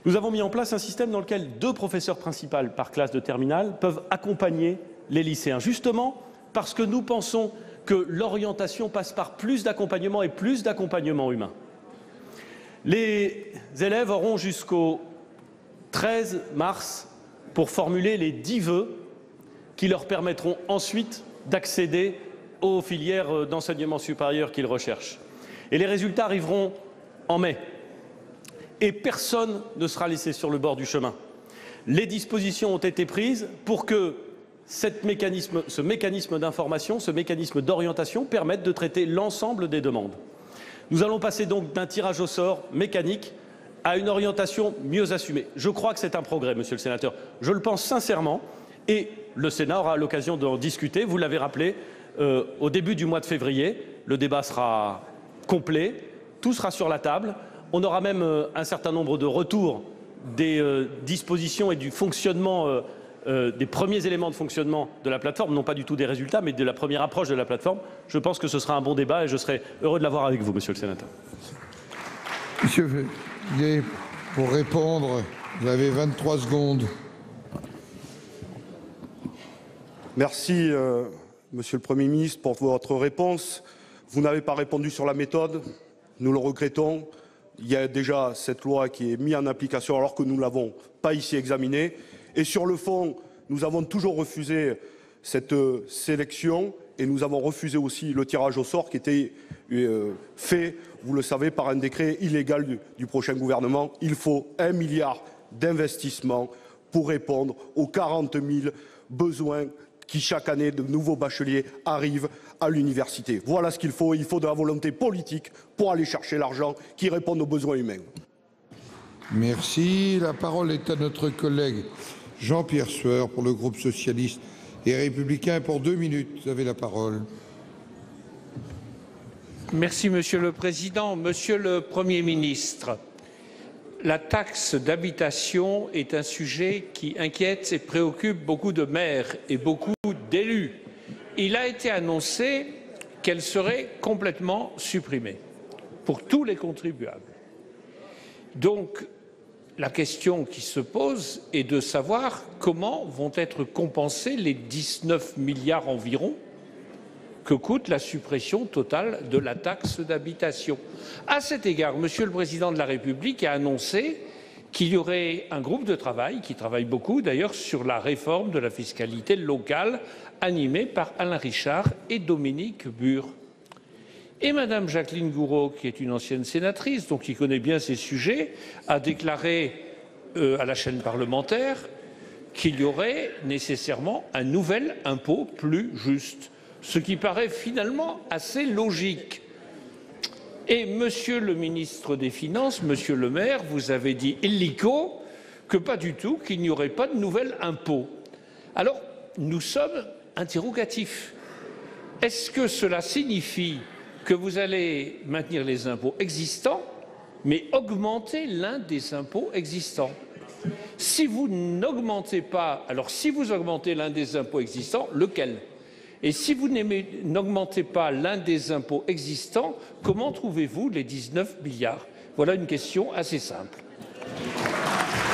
Nous avons mis en place un système dans lequel 2 professeurs principaux par classe de terminale peuvent accompagner les lycéens, justement parce que nous pensons que l'orientation passe par plus d'accompagnement et plus d'accompagnement humain. Les élèves auront jusqu'au 13 mars pour formuler les 10 vœux qui leur permettront ensuite d'accéder aux filières d'enseignement supérieur qu'ils recherchent. Et les résultats arriveront en mai. Et personne ne sera laissé sur le bord du chemin. Les dispositions ont été prises pour que ce mécanisme d'information, ce mécanisme d'orientation permette de traiter l'ensemble des demandes. Nous allons passer donc d'un tirage au sort mécanique à une orientation mieux assumée. Je crois que c'est un progrès, monsieur le sénateur. Je le pense sincèrement et le Sénat aura l'occasion d'en discuter. Vous l'avez rappelé, au début du mois de février, le débat sera complet, tout sera sur la table. On aura même un certain nombre de retours des dispositions et du fonctionnement, des premiers éléments de fonctionnement de la plateforme, non pas du tout des résultats, mais de la première approche de la plateforme. Je pense que ce sera un bon débat et je serai heureux de l'avoir avec vous, monsieur le sénateur. Monsieur Feuillet, pour répondre, vous avez 23 secondes. Merci, monsieur le Premier ministre, pour votre réponse. Vous n'avez pas répondu sur la méthode. Nous le regrettons. Il y a déjà cette loi qui est mise en application alors que nous ne l'avons pas ici examinée. Et sur le fond, nous avons toujours refusé cette sélection et nous avons refusé aussi le tirage au sort qui était fait, vous le savez, par un décret illégal du prochain gouvernement. Il faut 1 milliard d'investissements pour répondre aux 40 000 besoins qui, chaque année, de nouveaux bacheliers arrivent à l'université. Voilà ce qu'il faut. Il faut de la volonté politique pour aller chercher l'argent qui répond aux besoins humains. Merci. La parole est à notre collègue Jean-Pierre Sueur pour le groupe socialiste et républicain pour 2 minutes. Vous avez la parole. Merci, Monsieur le Président. Monsieur le Premier ministre, la taxe d'habitation est un sujet qui inquiète et préoccupe beaucoup de maires et beaucoup d'élus. Il a été annoncé qu'elle serait complètement supprimée pour tous les contribuables. Donc, la question qui se pose est de savoir comment vont être compensés les 19 milliards environ que coûte la suppression totale de la taxe d'habitation. À cet égard, Monsieur le Président de la République a annoncé qu'il y aurait un groupe de travail, qui travaille beaucoup d'ailleurs, sur la réforme de la fiscalité locale, animé par Alain Richard et Dominique Bure. Et Madame Jacqueline Gourault, qui est une ancienne sénatrice, donc qui connaît bien ces sujets, a déclaré à la chaîne parlementaire qu'il y aurait nécessairement un nouvel impôt plus juste, ce qui paraît finalement assez logique. Et Monsieur le ministre des Finances, Monsieur le maire, vous avez dit illico que pas du tout, qu'il n'y aurait pas de nouvel impôt. Alors, nous sommes interrogatifs. Est-ce que cela signifie que vous allez maintenir les impôts existants, mais augmenter l'un des impôts existants? Si vous n'augmentez pas, alors si vous augmentez l'un des impôts existants, lequel? Et si vous n'augmentez pas l'un des impôts existants, comment trouvez-vous les 19 milliards? Voilà une question assez simple.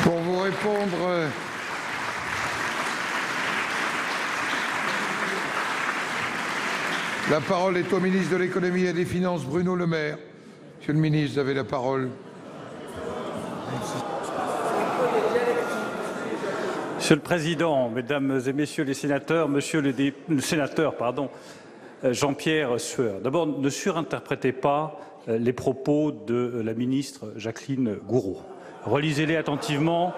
Pour vous répondre, la parole est au ministre de l'économie et des finances, Bruno Le Maire. Monsieur le ministre, vous avez la parole. Monsieur le Président, Mesdames et Messieurs les sénateurs, Monsieur le sénateur, Jean-Pierre Sueur. D'abord, ne surinterprétez pas les propos de la ministre Jacqueline Gourault. Relisez-les attentivement,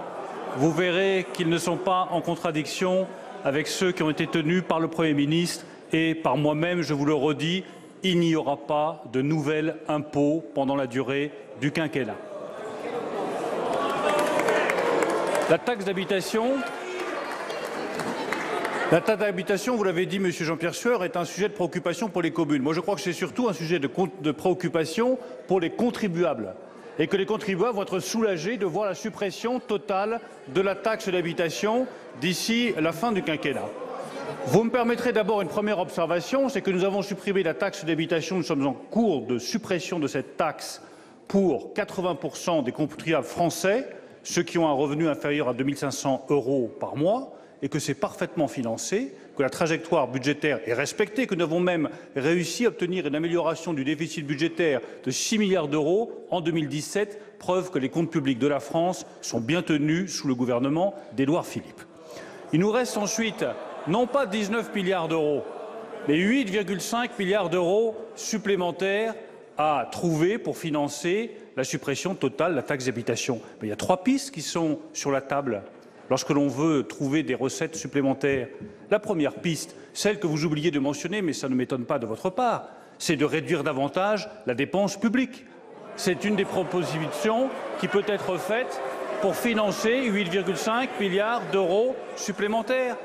vous verrez qu'ils ne sont pas en contradiction avec ceux qui ont été tenus par le Premier ministre et par moi-même. Je vous le redis, il n'y aura pas de nouvel impôt pendant la durée du quinquennat. La taxe d'habitation, vous l'avez dit, Monsieur Jean-Pierre Sueur, est un sujet de préoccupation pour les communes. Moi, je crois que c'est surtout un sujet de préoccupation pour les contribuables et que les contribuables vont être soulagés de voir la suppression totale de la taxe d'habitation d'ici la fin du quinquennat. Vous me permettrez d'abord une première observation, c'est que nous avons supprimé la taxe d'habitation. Nous sommes en cours de suppression de cette taxe pour 80% des contribuables français, ceux qui ont un revenu inférieur à 2 500 € par mois, et que c'est parfaitement financé, que la trajectoire budgétaire est respectée, que nous avons même réussi à obtenir une amélioration du déficit budgétaire de 6 milliards d'euros en 2017, preuve que les comptes publics de la France sont bien tenus sous le gouvernement d'Édouard Philippe. Il nous reste ensuite non pas 19 milliards d'euros, mais 8,5 milliards d'euros supplémentaires à trouver pour financer la suppression totale de la taxe d'habitation. Il y a 3 pistes qui sont sur la table lorsque l'on veut trouver des recettes supplémentaires. La première piste, celle que vous oubliez de mentionner, mais ça ne m'étonne pas de votre part, c'est de réduire davantage la dépense publique. C'est une des propositions qui peut être faite pour financer 8,5 milliards d'euros supplémentaires.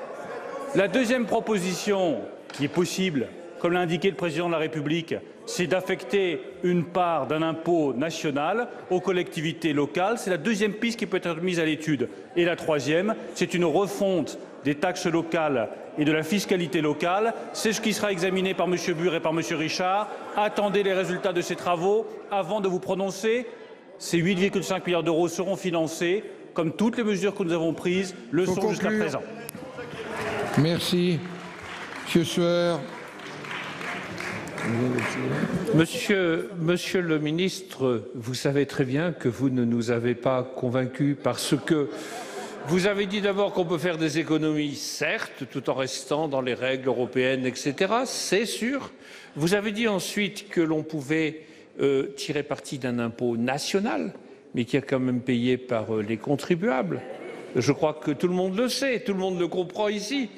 La deuxième proposition qui est possible, comme l'a indiqué le Président de la République, c'est d'affecter une part d'un impôt national aux collectivités locales. C'est la deuxième piste qui peut être mise à l'étude. Et la troisième, c'est une refonte des taxes locales et de la fiscalité locale. C'est ce qui sera examiné par M. Bur et par M. Richard. Attendez les résultats de ces travaux avant de vous prononcer. Ces 8,5 milliards d'euros seront financés, comme toutes les mesures que nous avons prises le sont jusqu'à présent. Merci. Monsieur Sueur. Monsieur le ministre, vous savez très bien que vous ne nous avez pas convaincus parce que vous avez dit d'abord qu'on peut faire des économies, certes, tout en restant dans les règles européennes, etc. C'est sûr. Vous avez dit ensuite que l'on pouvait tirer parti d'un impôt national, mais qui est quand même payé par les contribuables. Je crois que tout le monde le sait, tout le monde le comprend ici.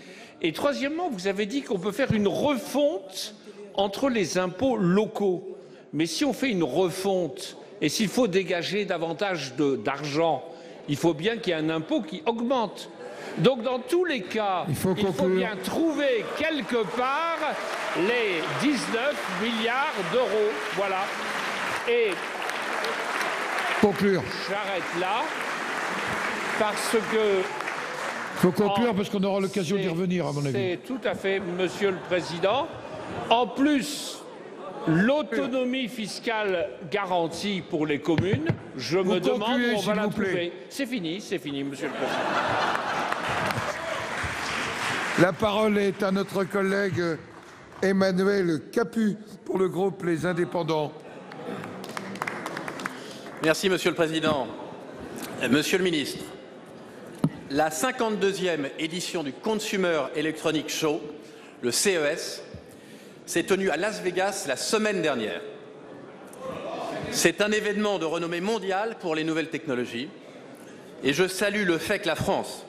Et troisièmement, vous avez dit qu'on peut faire une refonte entre les impôts locaux. Mais si on fait une refonte et s'il faut dégager davantage d'argent, il faut bien qu'il y ait un impôt qui augmente. Donc dans tous les cas, il faut bien trouver quelque part les 19 milliards d'euros. Voilà. Et conclure. J'arrête là parce que... Il faut conclure parce qu'on aura l'occasion d'y revenir, à mon avis. C'est tout à fait, Monsieur le Président. En plus, l'autonomie fiscale garantie pour les communes, je me demande où on va la trouver. C'est fini, Monsieur le Président. La parole est à notre collègue Emmanuel Capus pour le groupe Les Indépendants. Merci, Monsieur le Président. Monsieur le Ministre, la 52e édition du Consumer Electronics Show, le CES, s'est tenue à Las Vegas la semaine dernière. C'est un événement de renommée mondiale pour les nouvelles technologies et je salue le fait que la France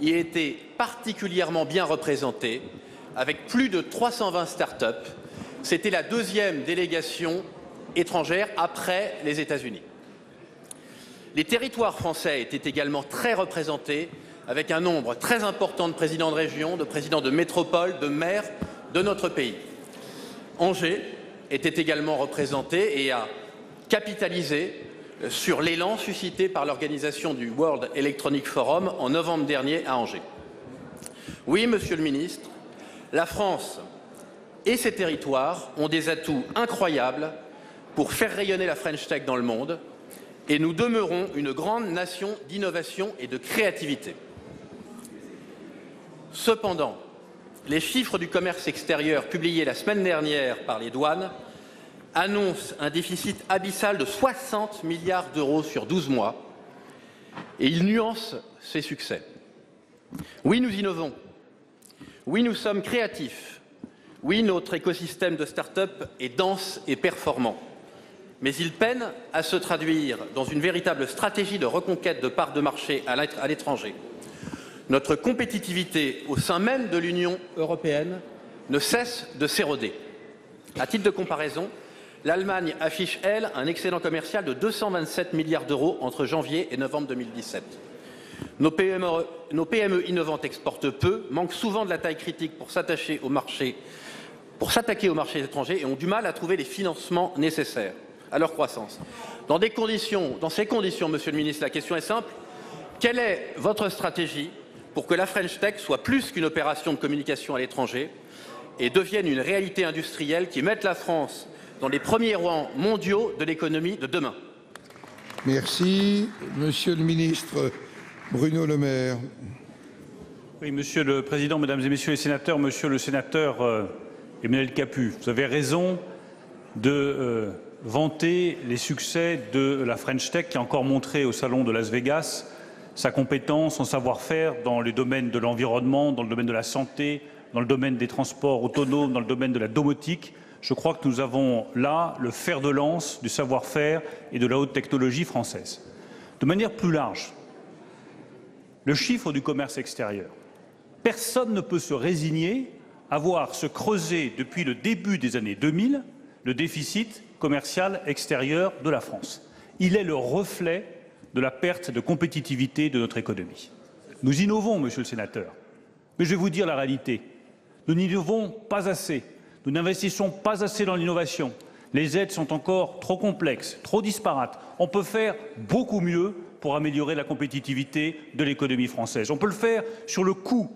y ait été particulièrement bien représentée avec plus de 320 start-up. C'était la 2e délégation étrangère après les États-Unis. Les territoires français étaient également très représentés avec un nombre très important de présidents de région, de présidents de métropole, de maires de notre pays. Angers était également représenté et a capitalisé sur l'élan suscité par l'organisation du World Electronic Forum en novembre dernier à Angers. Oui, Monsieur le Ministre, la France et ses territoires ont des atouts incroyables pour faire rayonner la French Tech dans le monde et nous demeurons une grande nation d'innovation et de créativité. Cependant, les chiffres du commerce extérieur publiés la semaine dernière par les douanes annoncent un déficit abyssal de 60 milliards d'euros sur 12 mois et ils nuancent ces succès. Oui, nous innovons. Oui, nous sommes créatifs. Oui, notre écosystème de start-up est dense et performant. Mais il peine à se traduire dans une véritable stratégie de reconquête de parts de marché à l'étranger. Notre compétitivité au sein même de l'Union européenne ne cesse de s'éroder. À titre de comparaison, l'Allemagne affiche, elle, un excédent commercial de 227 milliards d'euros entre janvier et novembre 2017. Nos PME innovantes exportent peu, manquent souvent de la taille critique pour s'attaquer aux marchés étrangers et ont du mal à trouver les financements nécessaires à leur croissance. Dans ces conditions, Monsieur le Ministre, la question est simple. Quelle est votre stratégie pour que la French Tech soit plus qu'une opération de communication à l'étranger et devienne une réalité industrielle qui mette la France dans les premiers rangs mondiaux de l'économie de demain? Merci. Monsieur le Ministre Bruno Le Maire. Oui, Monsieur le Président, Mesdames et Messieurs les sénateurs, Monsieur le sénateur Emmanuel Capus, vous avez raison de vanter les succès de la French Tech qui a encore montré au salon de Las Vegas sa compétence, son savoir-faire dans les domaines de l'environnement, dans le domaine de la santé, dans le domaine des transports autonomes, dans le domaine de la domotique. Je crois que nous avons là le fer de lance du savoir-faire et de la haute technologie française. De manière plus large, le chiffre du commerce extérieur. Personne ne peut se résigner à voir se creuser depuis le début des années 2000 le déficit commercial extérieur de la France. Il est le reflet de la perte de compétitivité de notre économie. Nous innovons, Monsieur le sénateur, mais je vais vous dire la réalité. Nous n'innovons pas assez. Nous n'investissons pas assez dans l'innovation. Les aides sont encore trop complexes, trop disparates. On peut faire beaucoup mieux pour améliorer la compétitivité de l'économie française. On peut le faire sur le coût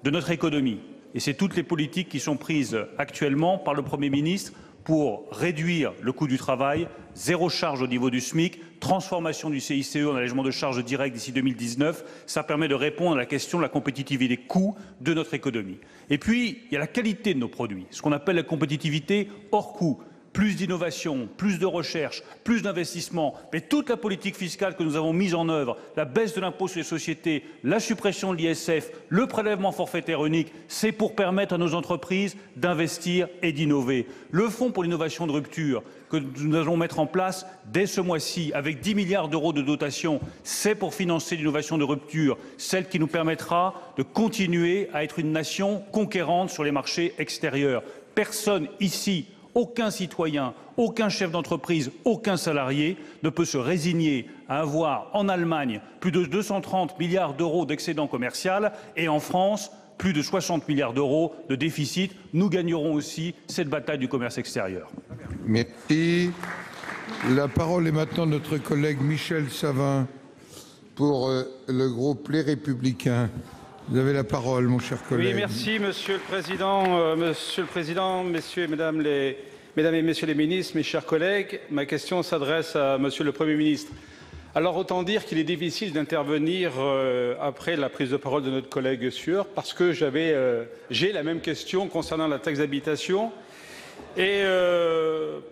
de notre économie. Et c'est toutes les politiques qui sont prises actuellement par le Premier ministre pour réduire le coût du travail, zéro charge au niveau du SMIC, transformation du CICE en allègement de charges directes d'ici 2019. Ça permet de répondre à la question de la compétitivité des coûts de notre économie. Et puis, il y a la qualité de nos produits, ce qu'on appelle la compétitivité hors coût. Plus d'innovation, plus de recherche, plus d'investissement, mais toute la politique fiscale que nous avons mise en œuvre, la baisse de l'impôt sur les sociétés, la suppression de l'ISF, le prélèvement forfaitaire unique, c'est pour permettre à nos entreprises d'investir et d'innover. Le fonds pour l'innovation de rupture que nous allons mettre en place dès ce mois-ci avec 10 milliards d'euros de dotation, c'est pour financer l'innovation de rupture, celle qui nous permettra de continuer à être une nation conquérante sur les marchés extérieurs. Personne ici, aucun citoyen, aucun chef d'entreprise, aucun salarié ne peut se résigner à avoir en Allemagne plus de 230 milliards d'euros d'excédent commercial et en France plus de 60 milliards d'euros de déficit. Nous gagnerons aussi cette bataille du commerce extérieur. Merci. La parole est maintenant à notre collègue Michel Savin pour le groupe Les Républicains. Vous avez la parole, mon cher collègue. Oui, merci, Monsieur le Président, Messieurs et Mesdames et Messieurs les ministres, mes chers collègues. Ma question s'adresse à Monsieur le Premier ministre. Alors, autant dire qu'il est difficile d'intervenir après la prise de parole de notre collègue Sueur, parce que j'ai la même question concernant la taxe d'habitation. Et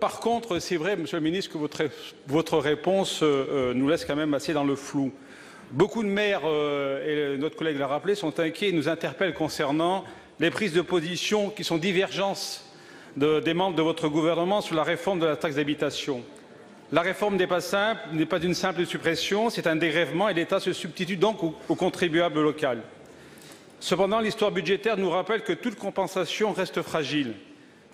par contre, c'est vrai, Monsieur le ministre, que votre réponse nous laisse quand même assez dans le flou. Beaucoup de maires, et notre collègue l'a rappelé, sont inquiets et nous interpellent concernant les prises de position qui sont divergences des membres de votre gouvernement sur la réforme de la taxe d'habitation. La réforme n'est pas d'une simple suppression, c'est un dégrèvement et l'État se substitue donc au contribuable local. Cependant, l'histoire budgétaire nous rappelle que toute compensation reste fragile.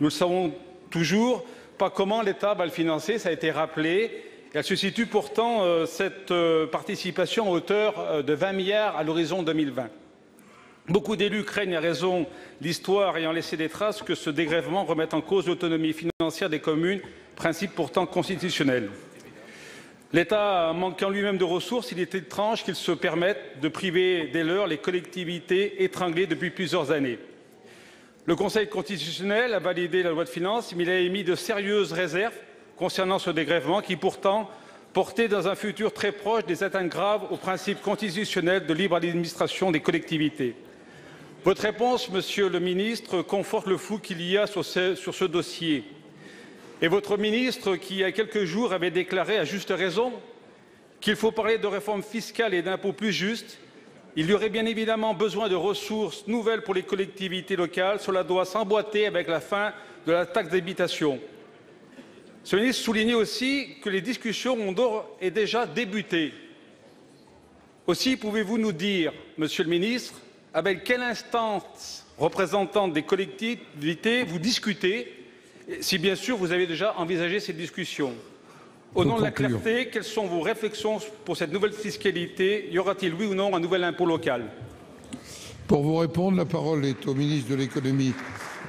Nous le savons toujours, pas comment l'État va le financer, ça a été rappelé. Elle se situe pourtant, cette participation, à hauteur de 20 milliards à l'horizon 2020. Beaucoup d'élus craignent, à raison d'histoire ayant laissé des traces, que ce dégrèvement remette en cause l'autonomie financière des communes, principe pourtant constitutionnel. L'État manquant lui-même de ressources, il est étrange qu'il se permette de priver des leurs les collectivités étranglées depuis plusieurs années. Le Conseil constitutionnel a validé la loi de finances, mais il a émis de sérieuses réserves concernant ce dégrèvement qui pourtant portait dans un futur très proche des atteintes graves au principe constitutionnel de libre administration des collectivités. Votre réponse, Monsieur le ministre, conforte le flou qu'il y a sur ce dossier. Et votre ministre, qui il y a quelques jours avait déclaré à juste raison qu'il faut parler de réforme fiscale et d'impôts plus justes, il y aurait bien évidemment besoin de ressources nouvelles pour les collectivités locales. Cela doit s'emboîter avec la fin de la taxe d'habitation. Ce ministre soulignait aussi que les discussions ont d'ores et déjà débuté. Aussi, pouvez-vous nous dire, Monsieur le ministre, avec quelle instance représentante des collectivités vous discutez, si bien sûr vous avez déjà envisagé ces discussions? Au nom de la clarté, quelles sont vos réflexions pour cette nouvelle fiscalité? Y aura-t-il, oui ou non, un nouvel impôt local? Pour vous répondre, la parole est au ministre de l'économie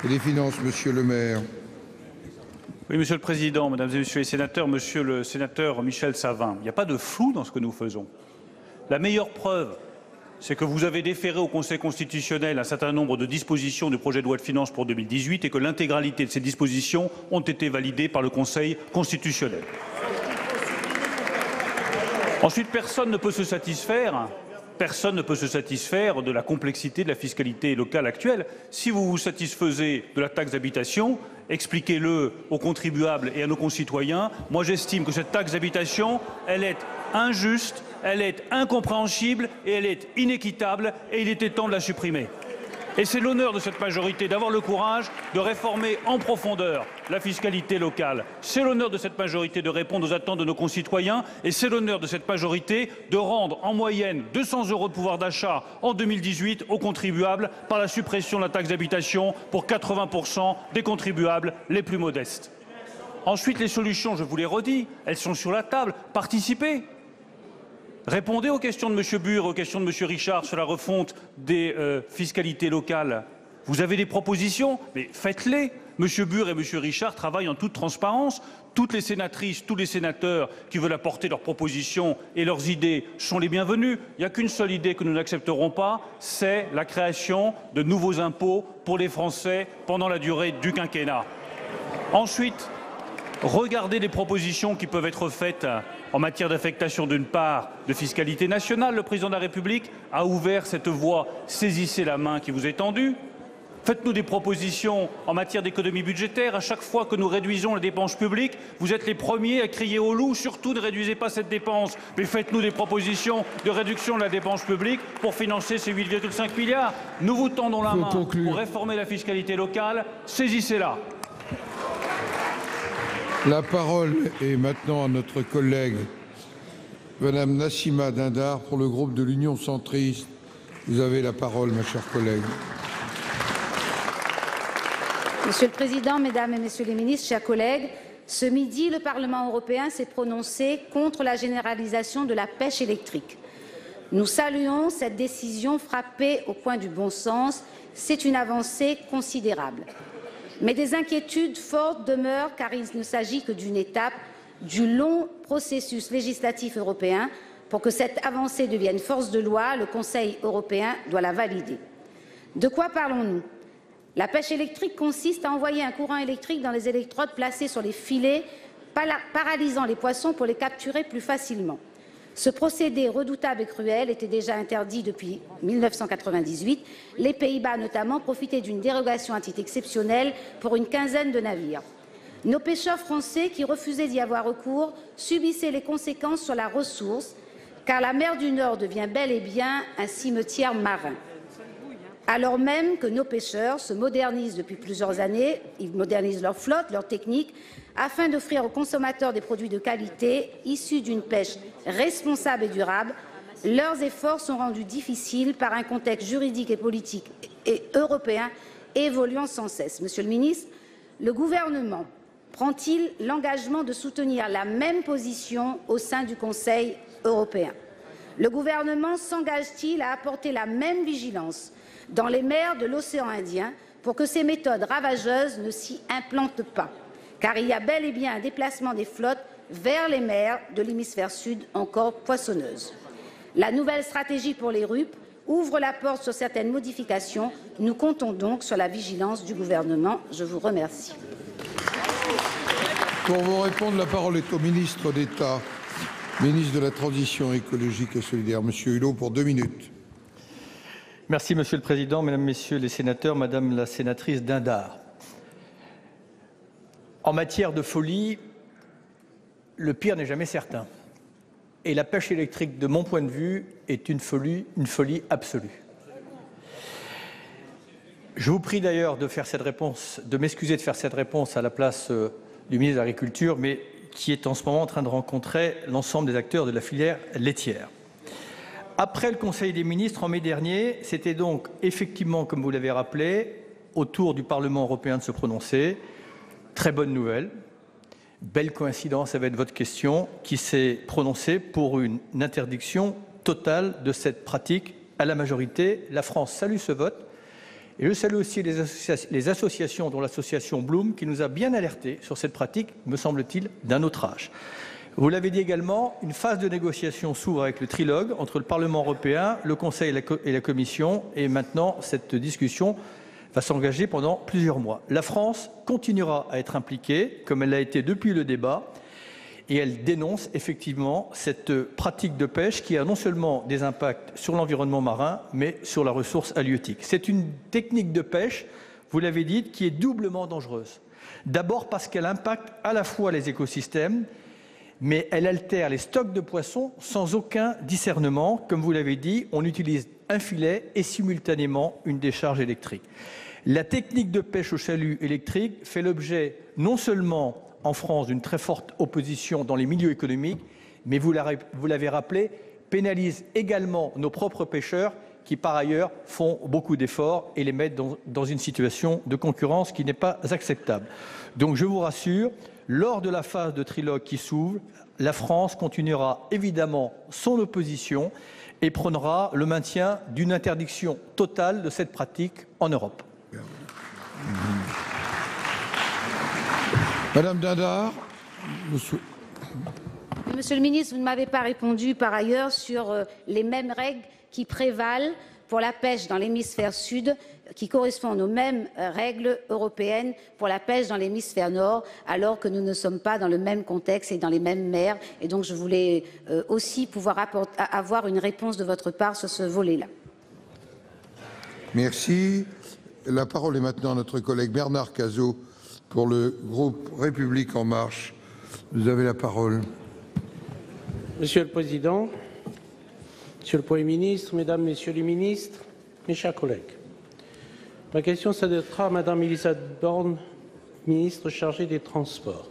et des Finances, Monsieur Le Maire. Oui, Monsieur le Président, Mesdames et Messieurs les sénateurs, Monsieur le sénateur Michel Savin, il n'y a pas de flou dans ce que nous faisons. La meilleure preuve, c'est que vous avez déféré au Conseil constitutionnel un certain nombre de dispositions du projet de loi de finances pour 2018 et que l'intégralité de ces dispositions ont été validées par le Conseil constitutionnel. Ensuite, personne ne peut se satisfaire de la complexité de la fiscalité locale actuelle. Si vous vous satisfaisez de la taxe d'habitation, expliquez-le aux contribuables et à nos concitoyens. Moi, j'estime que cette taxe d'habitation, elle est injuste, elle est incompréhensible et elle est inéquitable et il était temps de la supprimer. Et c'est l'honneur de cette majorité d'avoir le courage de réformer en profondeur la fiscalité locale. C'est l'honneur de cette majorité de répondre aux attentes de nos concitoyens et c'est l'honneur de cette majorité de rendre en moyenne 200 € de pouvoir d'achat en 2018 aux contribuables par la suppression de la taxe d'habitation pour 80% des contribuables les plus modestes. Ensuite, les solutions, je vous les redis, elles sont sur la table. Participez. Répondez aux questions de M. Bur, aux questions de M. Richard sur la refonte des fiscalités locales. Vous avez des propositions, mais faites-les. M. Bur et M. Richard travaillent en toute transparence. Toutes les sénatrices, tous les sénateurs qui veulent apporter leurs propositions et leurs idées sont les bienvenus. Il n'y a qu'une seule idée que nous n'accepterons pas, c'est la création de nouveaux impôts pour les Français pendant la durée du quinquennat. Ensuite, regardez les propositions qui peuvent être faites en matière d'affectation d'une part de fiscalité nationale. Le président de la République a ouvert cette voie. Saisissez la main qui vous est tendue. Faites-nous des propositions en matière d'économie budgétaire. À chaque fois que nous réduisons les dépenses publiques, vous êtes les premiers à crier au loup. Surtout ne réduisez pas cette dépense. Mais faites-nous des propositions de réduction de la dépense publique pour financer ces 8,5 milliards. Nous vous tendons la main pour réformer la fiscalité locale. Saisissez-la. La parole est maintenant à notre collègue Madame Nassima Dindar pour le groupe de l'Union centriste. Vous avez la parole, ma chère collègue. Monsieur le Président, Mesdames et Messieurs les ministres, chers collègues, ce midi, le Parlement européen s'est prononcé contre la généralisation de la pêche électrique. Nous saluons cette décision frappée au coin du bon sens. C'est une avancée considérable. Mais des inquiétudes fortes demeurent car il ne s'agit que d'une étape du long processus législatif européen. Pour que cette avancée devienne force de loi, le Conseil européen doit la valider. De quoi parlons-nous? La pêche électrique consiste à envoyer un courant électrique dans les électrodes placées sur les filets, paralysant les poissons pour les capturer plus facilement. Ce procédé redoutable et cruel était déjà interdit depuis 1998. Les Pays-Bas, notamment, profitaient d'une dérogation à titre exceptionnel pour une quinzaine de navires. Nos pêcheurs français, qui refusaient d'y avoir recours, subissaient les conséquences sur la ressource, car la mer du Nord devient bel et bien un cimetière marin. Alors même que nos pêcheurs se modernisent depuis plusieurs années, ils modernisent leur flotte, leurs techniques, afin d'offrir aux consommateurs des produits de qualité issus d'une pêche responsable et durable. Leurs efforts sont rendus difficiles par un contexte juridique et politique et européen évoluant sans cesse. Monsieur le ministre, le gouvernement prend-il l'engagement de soutenir la même position au sein du Conseil européen? Le gouvernement s'engage-t-il à apporter la même vigilance dans les mers de l'océan Indien pour que ces méthodes ravageuses ne s'y implantent pas, car il y a bel et bien un déplacement des flottes vers les mers de l'hémisphère sud encore poissonneuses. La nouvelle stratégie pour les RUP ouvre la porte sur certaines modifications. Nous comptons donc sur la vigilance du gouvernement. Je vous remercie. Pour vous répondre, la parole est au ministre d'État, ministre de la Transition écologique et solidaire, Monsieur Hulot, pour 2 minutes. Merci Monsieur le Président, Mesdames, Messieurs les sénateurs, Madame la sénatrice Dindar. En matière de folie, le pire n'est jamais certain. Et la pêche électrique, de mon point de vue, est une folie absolue. Je vous prie d'ailleurs de faire cette réponse, de m'excuser de faire cette réponse à la place du ministre de l'Agriculture, mais qui est en ce moment en train de rencontrer l'ensemble des acteurs de la filière laitière. Après le Conseil des ministres en mai dernier, c'était donc effectivement, comme vous l'avez rappelé, au tour du Parlement européen de se prononcer. Très bonne nouvelle. Belle coïncidence avec votre question, qui s'est prononcée pour une interdiction totale de cette pratique à la majorité. La France salue ce vote. Et je salue aussi les associations, dont l'association Bloom, qui nous a bien alertés sur cette pratique, me semble-t-il, d'un autre âge. Vous l'avez dit également, une phase de négociation s'ouvre avec le trilogue entre le Parlement européen, le Conseil et la Commission. Et maintenant, cette discussion va s'engager pendant plusieurs mois. La France continuera à être impliquée, comme elle l'a été depuis le débat, et elle dénonce effectivement cette pratique de pêche qui a non seulement des impacts sur l'environnement marin, mais sur la ressource halieutique. C'est une technique de pêche, vous l'avez dit, qui est doublement dangereuse. D'abord parce qu'elle impacte à la fois les écosystèmes, mais elle altère les stocks de poissons sans aucun discernement. Comme vous l'avez dit, on utilise un filet et simultanément une décharge électrique. La technique de pêche au chalut électrique fait l'objet non seulement en France d'une très forte opposition dans les milieux économiques, mais vous l'avez rappelé, pénalise également nos propres pêcheurs qui par ailleurs font beaucoup d'efforts et les mettent dans une situation de concurrence qui n'est pas acceptable. Donc je vous rassure, lors de la phase de trilogue qui s'ouvre, la France continuera évidemment son opposition et prônera le maintien d'une interdiction totale de cette pratique en Europe. Madame Dindar, Monsieur le ministre, vous ne m'avez pas répondu par ailleurs sur les mêmes règles qui prévalent pour la pêche dans l'hémisphère sud, qui correspondent aux mêmes règles européennes pour la pêche dans l'hémisphère nord, alors que nous ne sommes pas dans le même contexte et dans les mêmes mers. Et donc je voulais aussi pouvoir avoir une réponse de votre part sur ce volet-là. merci. La parole est maintenant à notre collègue Bernard Cazeau pour le groupe République En Marche. Vous avez la parole. Monsieur le Président, Monsieur le Premier ministre, Mesdames, Messieurs les ministres, mes chers collègues, ma question s'adressera à Madame Elisabeth Borne, ministre chargée des Transports.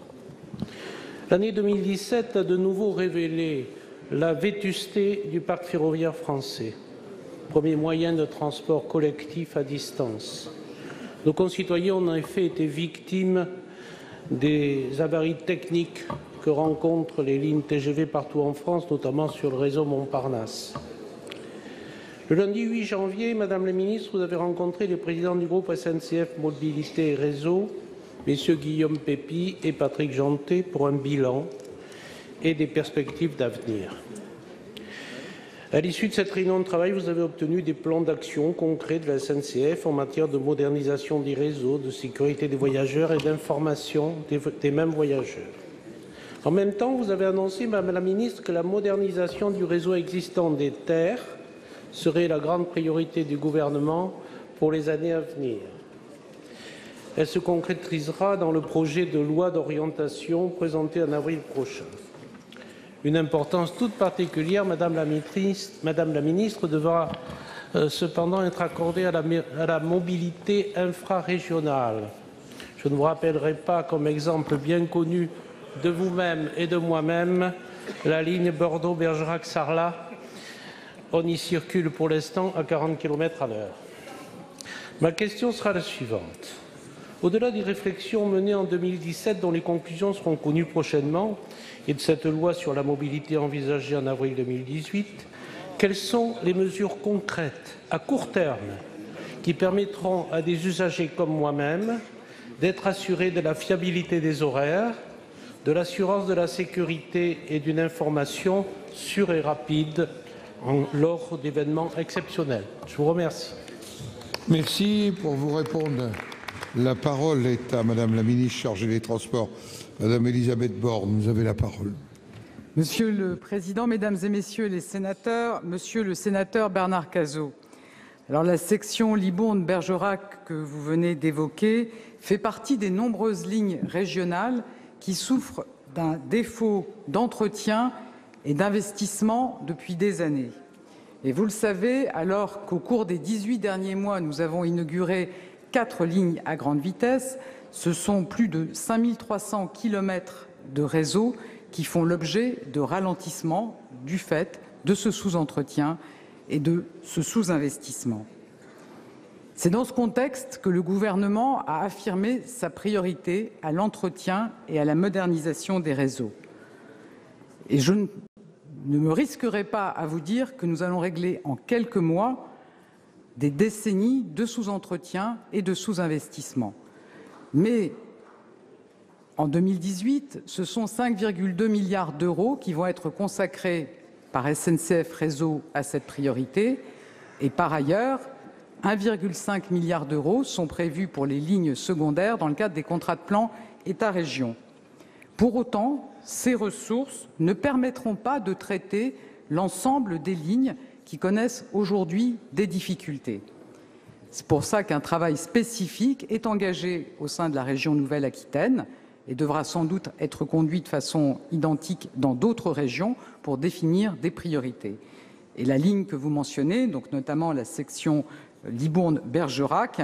L'année 2017 a de nouveau révélé la vétusté du parc ferroviaire français, premier moyen de transport collectif à distance. Nos concitoyens ont en effet été victimes des avaries techniques que rencontrent les lignes TGV partout en France, notamment sur le réseau Montparnasse. Le lundi 8 janvier, Madame la Ministre, vous avez rencontré les présidents du groupe SNCF Mobilité et Réseau, messieurs Guillaume Pépi et Patrick Jeantet, pour un bilan et des perspectives d'avenir. À l'issue de cette réunion de travail, vous avez obtenu des plans d'action concrets de la SNCF en matière de modernisation des réseaux, de sécurité des voyageurs et d'information des mêmes voyageurs. En même temps, vous avez annoncé, Madame la Ministre, que la modernisation du réseau existant des terres serait la grande priorité du gouvernement pour les années à venir. Elle se concrétisera dans le projet de loi d'orientation présenté en avril prochain. Une importance toute particulière, Madame la Ministre, devra cependant être accordée à la mobilité infrarégionale. Je ne vous rappellerai pas comme exemple bien connu de vous-même et de moi-même la ligne Bordeaux-Bergerac-Sarlat. On y circule pour l'instant à 40 km/h. Ma question sera la suivante. Au-delà des réflexions menées en 2017, dont les conclusions seront connues prochainement, et de cette loi sur la mobilité envisagée en avril 2018, quelles sont les mesures concrètes à court terme qui permettront à des usagers comme moi-même d'être assurés de la fiabilité des horaires, de l'assurance de la sécurité et d'une information sûre et rapide lors d'événements exceptionnels. Je vous remercie. Merci. Pour vous répondre, la parole est à Madame la ministre chargée des Transports, Madame Elisabeth Borne. Vous avez la parole. Monsieur le Président, Mesdames et Messieurs les sénateurs, Monsieur le sénateur Bernard Cazeau, alors la section Libourne-Bergerac que vous venez d'évoquer fait partie des nombreuses lignes régionales qui souffrent d'un défaut d'entretien et d'investissement depuis des années. Et vous le savez, alors qu'au cours des 18 derniers mois, nous avons inauguré 4 lignes à grande vitesse, ce sont plus de 5300 kilomètres de réseau qui font l'objet de ralentissements du fait de ce sous-entretien et de ce sous-investissement. C'est dans ce contexte que le gouvernement a affirmé sa priorité à l'entretien et à la modernisation des réseaux. Et je ne me risquerai pas à vous dire que nous allons régler en quelques mois des décennies de sous-entretien et de sous-investissement. Mais en 2018, ce sont 5,2 milliards d'euros qui vont être consacrés par SNCF Réseau à cette priorité. Et par ailleurs, 1,5 milliard d'euros sont prévus pour les lignes secondaires dans le cadre des contrats de plan État-région. Pour autant, ces ressources ne permettront pas de traiter l'ensemble des lignes qui connaissent aujourd'hui des difficultés. C'est pour ça qu'un travail spécifique est engagé au sein de la région Nouvelle-Aquitaine et devra sans doute être conduit de façon identique dans d'autres régions pour définir des priorités. Et la ligne que vous mentionnez, donc notamment la section Libourne-Bergerac,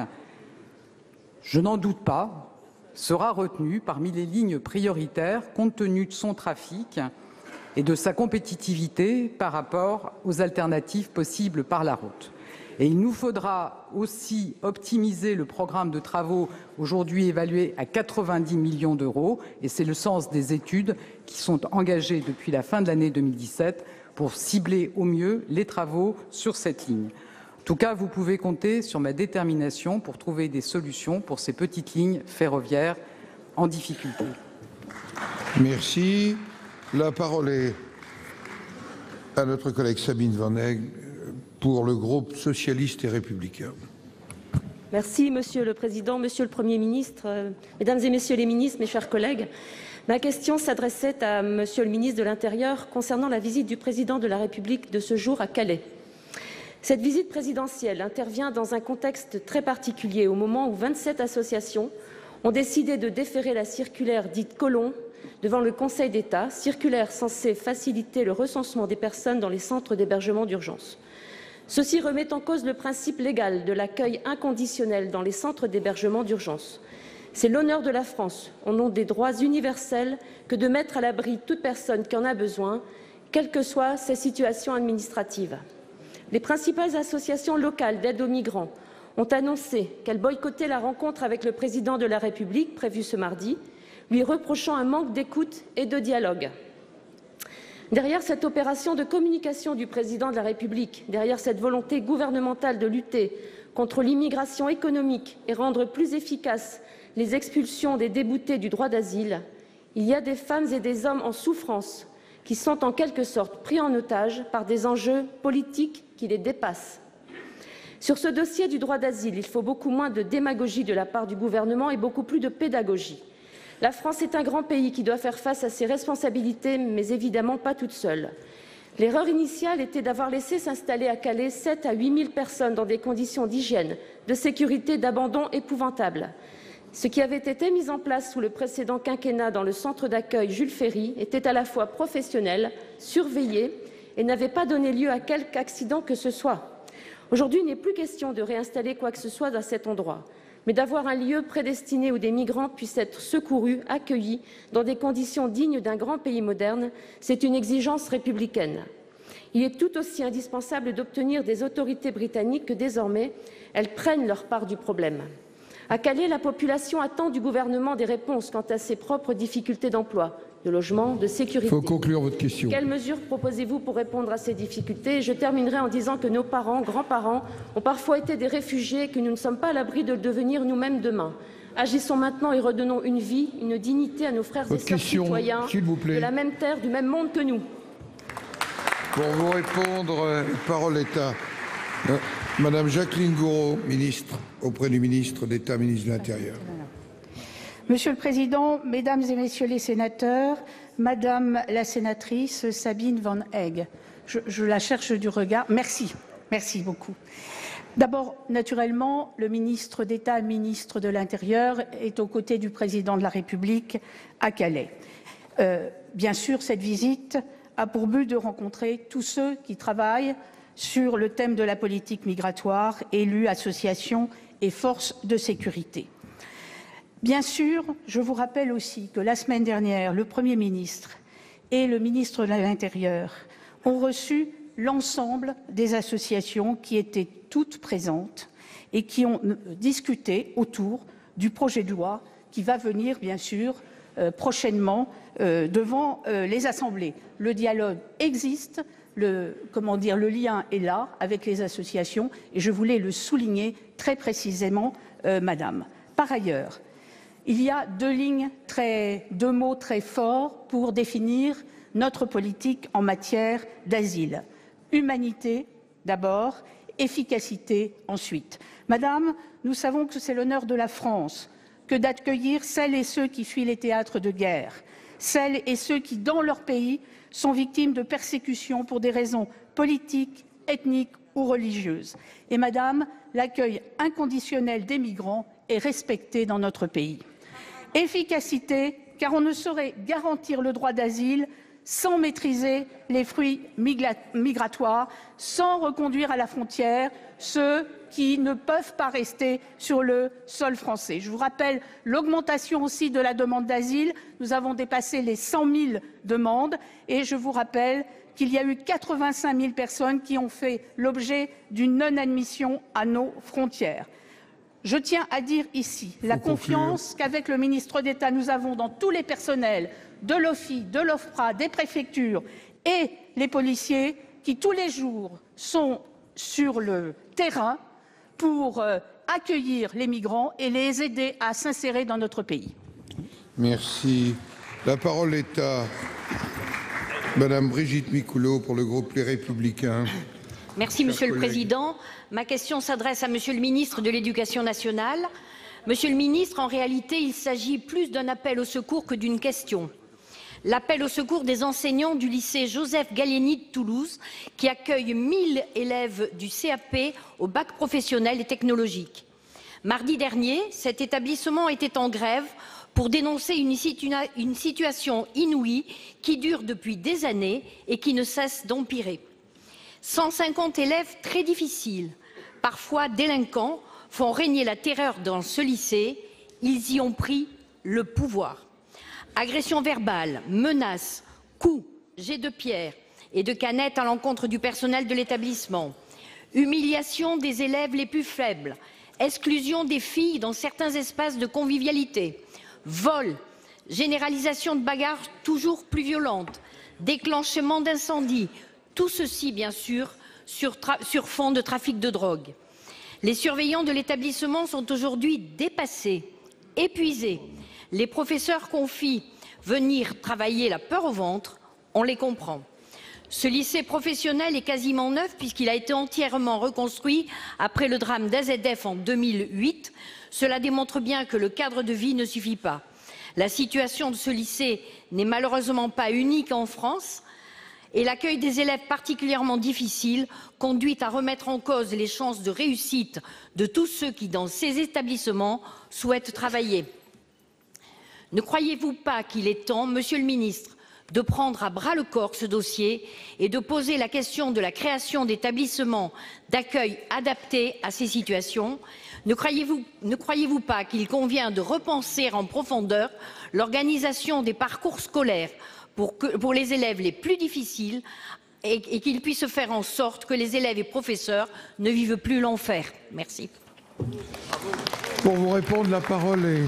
je n'en doute pas, sera retenue parmi les lignes prioritaires compte tenu de son trafic et de sa compétitivité par rapport aux alternatives possibles par la route. Et il nous faudra aussi optimiser le programme de travaux aujourd'hui évalué à 90 millions d'euros, et c'est le sens des études qui sont engagées depuis la fin de l'année 2017 pour cibler au mieux les travaux sur cette ligne. En tout cas, vous pouvez compter sur ma détermination pour trouver des solutions pour ces petites lignes ferroviaires en difficulté. Merci. La parole est à notre collègue Sabine Van Heghe pour le groupe socialiste et républicain. Merci, Monsieur le Président, Monsieur le Premier ministre, Mesdames et Messieurs les ministres, mes chers collègues. Ma question s'adressait à Monsieur le ministre de l'Intérieur concernant la visite du Président de la République de ce jour à Calais. Cette visite présidentielle intervient dans un contexte très particulier, au moment où 27 associations ont décidé de déférer la circulaire dite Collomb devant le Conseil d'État, circulaire censée faciliter le recensement des personnes dans les centres d'hébergement d'urgence. Ceci remet en cause le principe légal de l'accueil inconditionnel dans les centres d'hébergement d'urgence. C'est l'honneur de la France, au nom des droits universels, que de mettre à l'abri toute personne qui en a besoin, quelle que soit sa situation administrative. Les principales associations locales d'aide aux migrants ont annoncé qu'elles boycottaient la rencontre avec le Président de la République prévue ce mardi, lui reprochant un manque d'écoute et de dialogue. Derrière cette opération de communication du Président de la République, derrière cette volonté gouvernementale de lutter contre l'immigration économique et rendre plus efficaces les expulsions des déboutés du droit d'asile, il y a des femmes et des hommes en souffrance qui sont en quelque sorte pris en otage par des enjeux politiques qui les dépassent. Sur ce dossier du droit d'asile, il faut beaucoup moins de démagogie de la part du gouvernement et beaucoup plus de pédagogie. La France est un grand pays qui doit faire face à ses responsabilités, mais évidemment pas toute seule. L'erreur initiale était d'avoir laissé s'installer à Calais 7 à 8 000 personnes dans des conditions d'hygiène, de sécurité, d'abandon épouvantables. Ce qui avait été mis en place sous le précédent quinquennat dans le centre d'accueil Jules Ferry était à la fois professionnel, surveillé et n'avait pas donné lieu à quelque accident que ce soit. Aujourd'hui, il n'est plus question de réinstaller quoi que ce soit à cet endroit, mais d'avoir un lieu prédestiné où des migrants puissent être secourus, accueillis dans des conditions dignes d'un grand pays moderne. C'est une exigence républicaine. Il est tout aussi indispensable d'obtenir des autorités britanniques que désormais elles prennent leur part du problème. À Calais, la population attend du gouvernement des réponses quant à ses propres difficultés d'emploi, de logement, de sécurité. Il faut conclure votre question. Quelles mesures proposez-vous pour répondre à ces difficultés? Je terminerai en disant que nos parents, grands-parents, ont parfois été des réfugiés et que nous ne sommes pas à l'abri de le devenir nous-mêmes demain. Agissons maintenant et redonnons une vie, une dignité à nos frères et sœurs citoyens de la même terre, du même monde que nous. Pour vous répondre, la parole est à Madame Jacqueline Gourault, ministre auprès du ministre d'État, ministre de l'Intérieur. Monsieur le Président, Mesdames et Messieurs les sénateurs, Madame la sénatrice Sabine Van Egg, je la cherche du regard. Merci beaucoup. D'abord, naturellement, le ministre d'État, ministre de l'Intérieur, est aux côtés du Président de la République à Calais. Bien sûr, cette visite a pour but de rencontrer tous ceux qui travaillent sur le thème de la politique migratoire, élus, associations et forces de sécurité. Bien sûr, je vous rappelle aussi que la semaine dernière, le Premier ministre et le ministre de l'Intérieur ont reçu l'ensemble des associations qui étaient toutes présentes et qui ont discuté autour du projet de loi qui va venir, bien sûr, prochainement devant les assemblées. Le dialogue existe, le lien est là avec les associations et je voulais le souligner très précisément, Madame. Par ailleurs, il y a deux mots très forts pour définir notre politique en matière d'asile. Humanité, d'abord, efficacité, ensuite. Madame, nous savons que c'est l'honneur de la France que d'accueillir celles et ceux qui fuient les théâtres de guerre, celles et ceux qui, dans leur pays, sont victimes de persécutions pour des raisons politiques, ethniques ou religieuses. Et Madame, l'accueil inconditionnel des migrants est respecté dans notre pays. Efficacité, car on ne saurait garantir le droit d'asile sans maîtriser les flux migratoires, sans reconduire à la frontière ceux qui ne peuvent pas rester sur le sol français. Je vous rappelle l'augmentation aussi de la demande d'asile. Nous avons dépassé les 100 000 demandes et je vous rappelle qu'il y a eu 85 000 personnes qui ont fait l'objet d'une non-admission à nos frontières. Je tiens à dire ici la confiance qu'avec le ministre d'État, nous avons dans tous les personnels de l'OFII, de l'OFPRA, des préfectures et les policiers qui, tous les jours, sont sur le terrain pour accueillir les migrants et les aider à s'insérer dans notre pays. Merci. La parole est à Madame Brigitte Micouleau pour le groupe Les Républicains. Merci, Monsieur le Président. Ma question s'adresse à Monsieur le ministre de l'Éducation nationale. Monsieur le ministre, en réalité, il s'agit plus d'un appel au secours que d'une question. L'appel au secours des enseignants du lycée Joseph Gallieni de Toulouse, qui accueille 1000 élèves du CAP au bac professionnel et technologique. Mardi dernier, cet établissement était en grève pour dénoncer une situation inouïe qui dure depuis des années et qui ne cesse d'empirer. 150 élèves très difficiles, parfois délinquants, font régner la terreur dans ce lycée. Ils y ont pris le pouvoir. Agressions verbales, menaces, coups, jets de pierre et de canettes à l'encontre du personnel de l'établissement. Humiliation des élèves les plus faibles. Exclusion des filles dans certains espaces de convivialité. Vol. Généralisation de bagarres toujours plus violentes. Déclenchement d'incendies. Tout ceci, bien sûr, sur fond de trafic de drogue. Les surveillants de l'établissement sont aujourd'hui dépassés, épuisés. Les professeurs confient venir travailler la peur au ventre, on les comprend. Ce lycée professionnel est quasiment neuf puisqu'il a été entièrement reconstruit après le drame d'AZF en 2008. Cela démontre bien que le cadre de vie ne suffit pas. La situation de ce lycée n'est malheureusement pas unique en France et l'accueil des élèves particulièrement difficile conduit à remettre en cause les chances de réussite de tous ceux qui, dans ces établissements, souhaitent travailler. Ne croyez-vous pas qu'il est temps, Monsieur le ministre, de prendre à bras-le-corps ce dossier et de poser la question de la création d'établissements d'accueil adaptés à ces situations? Ne croyez-vous pas qu'il convient de repenser en profondeur l'organisation des parcours scolaires pour les élèves les plus difficiles et qu'il puisse faire en sorte que les élèves et professeurs ne vivent plus l'enfer? Merci. Pour vous répondre, la parole est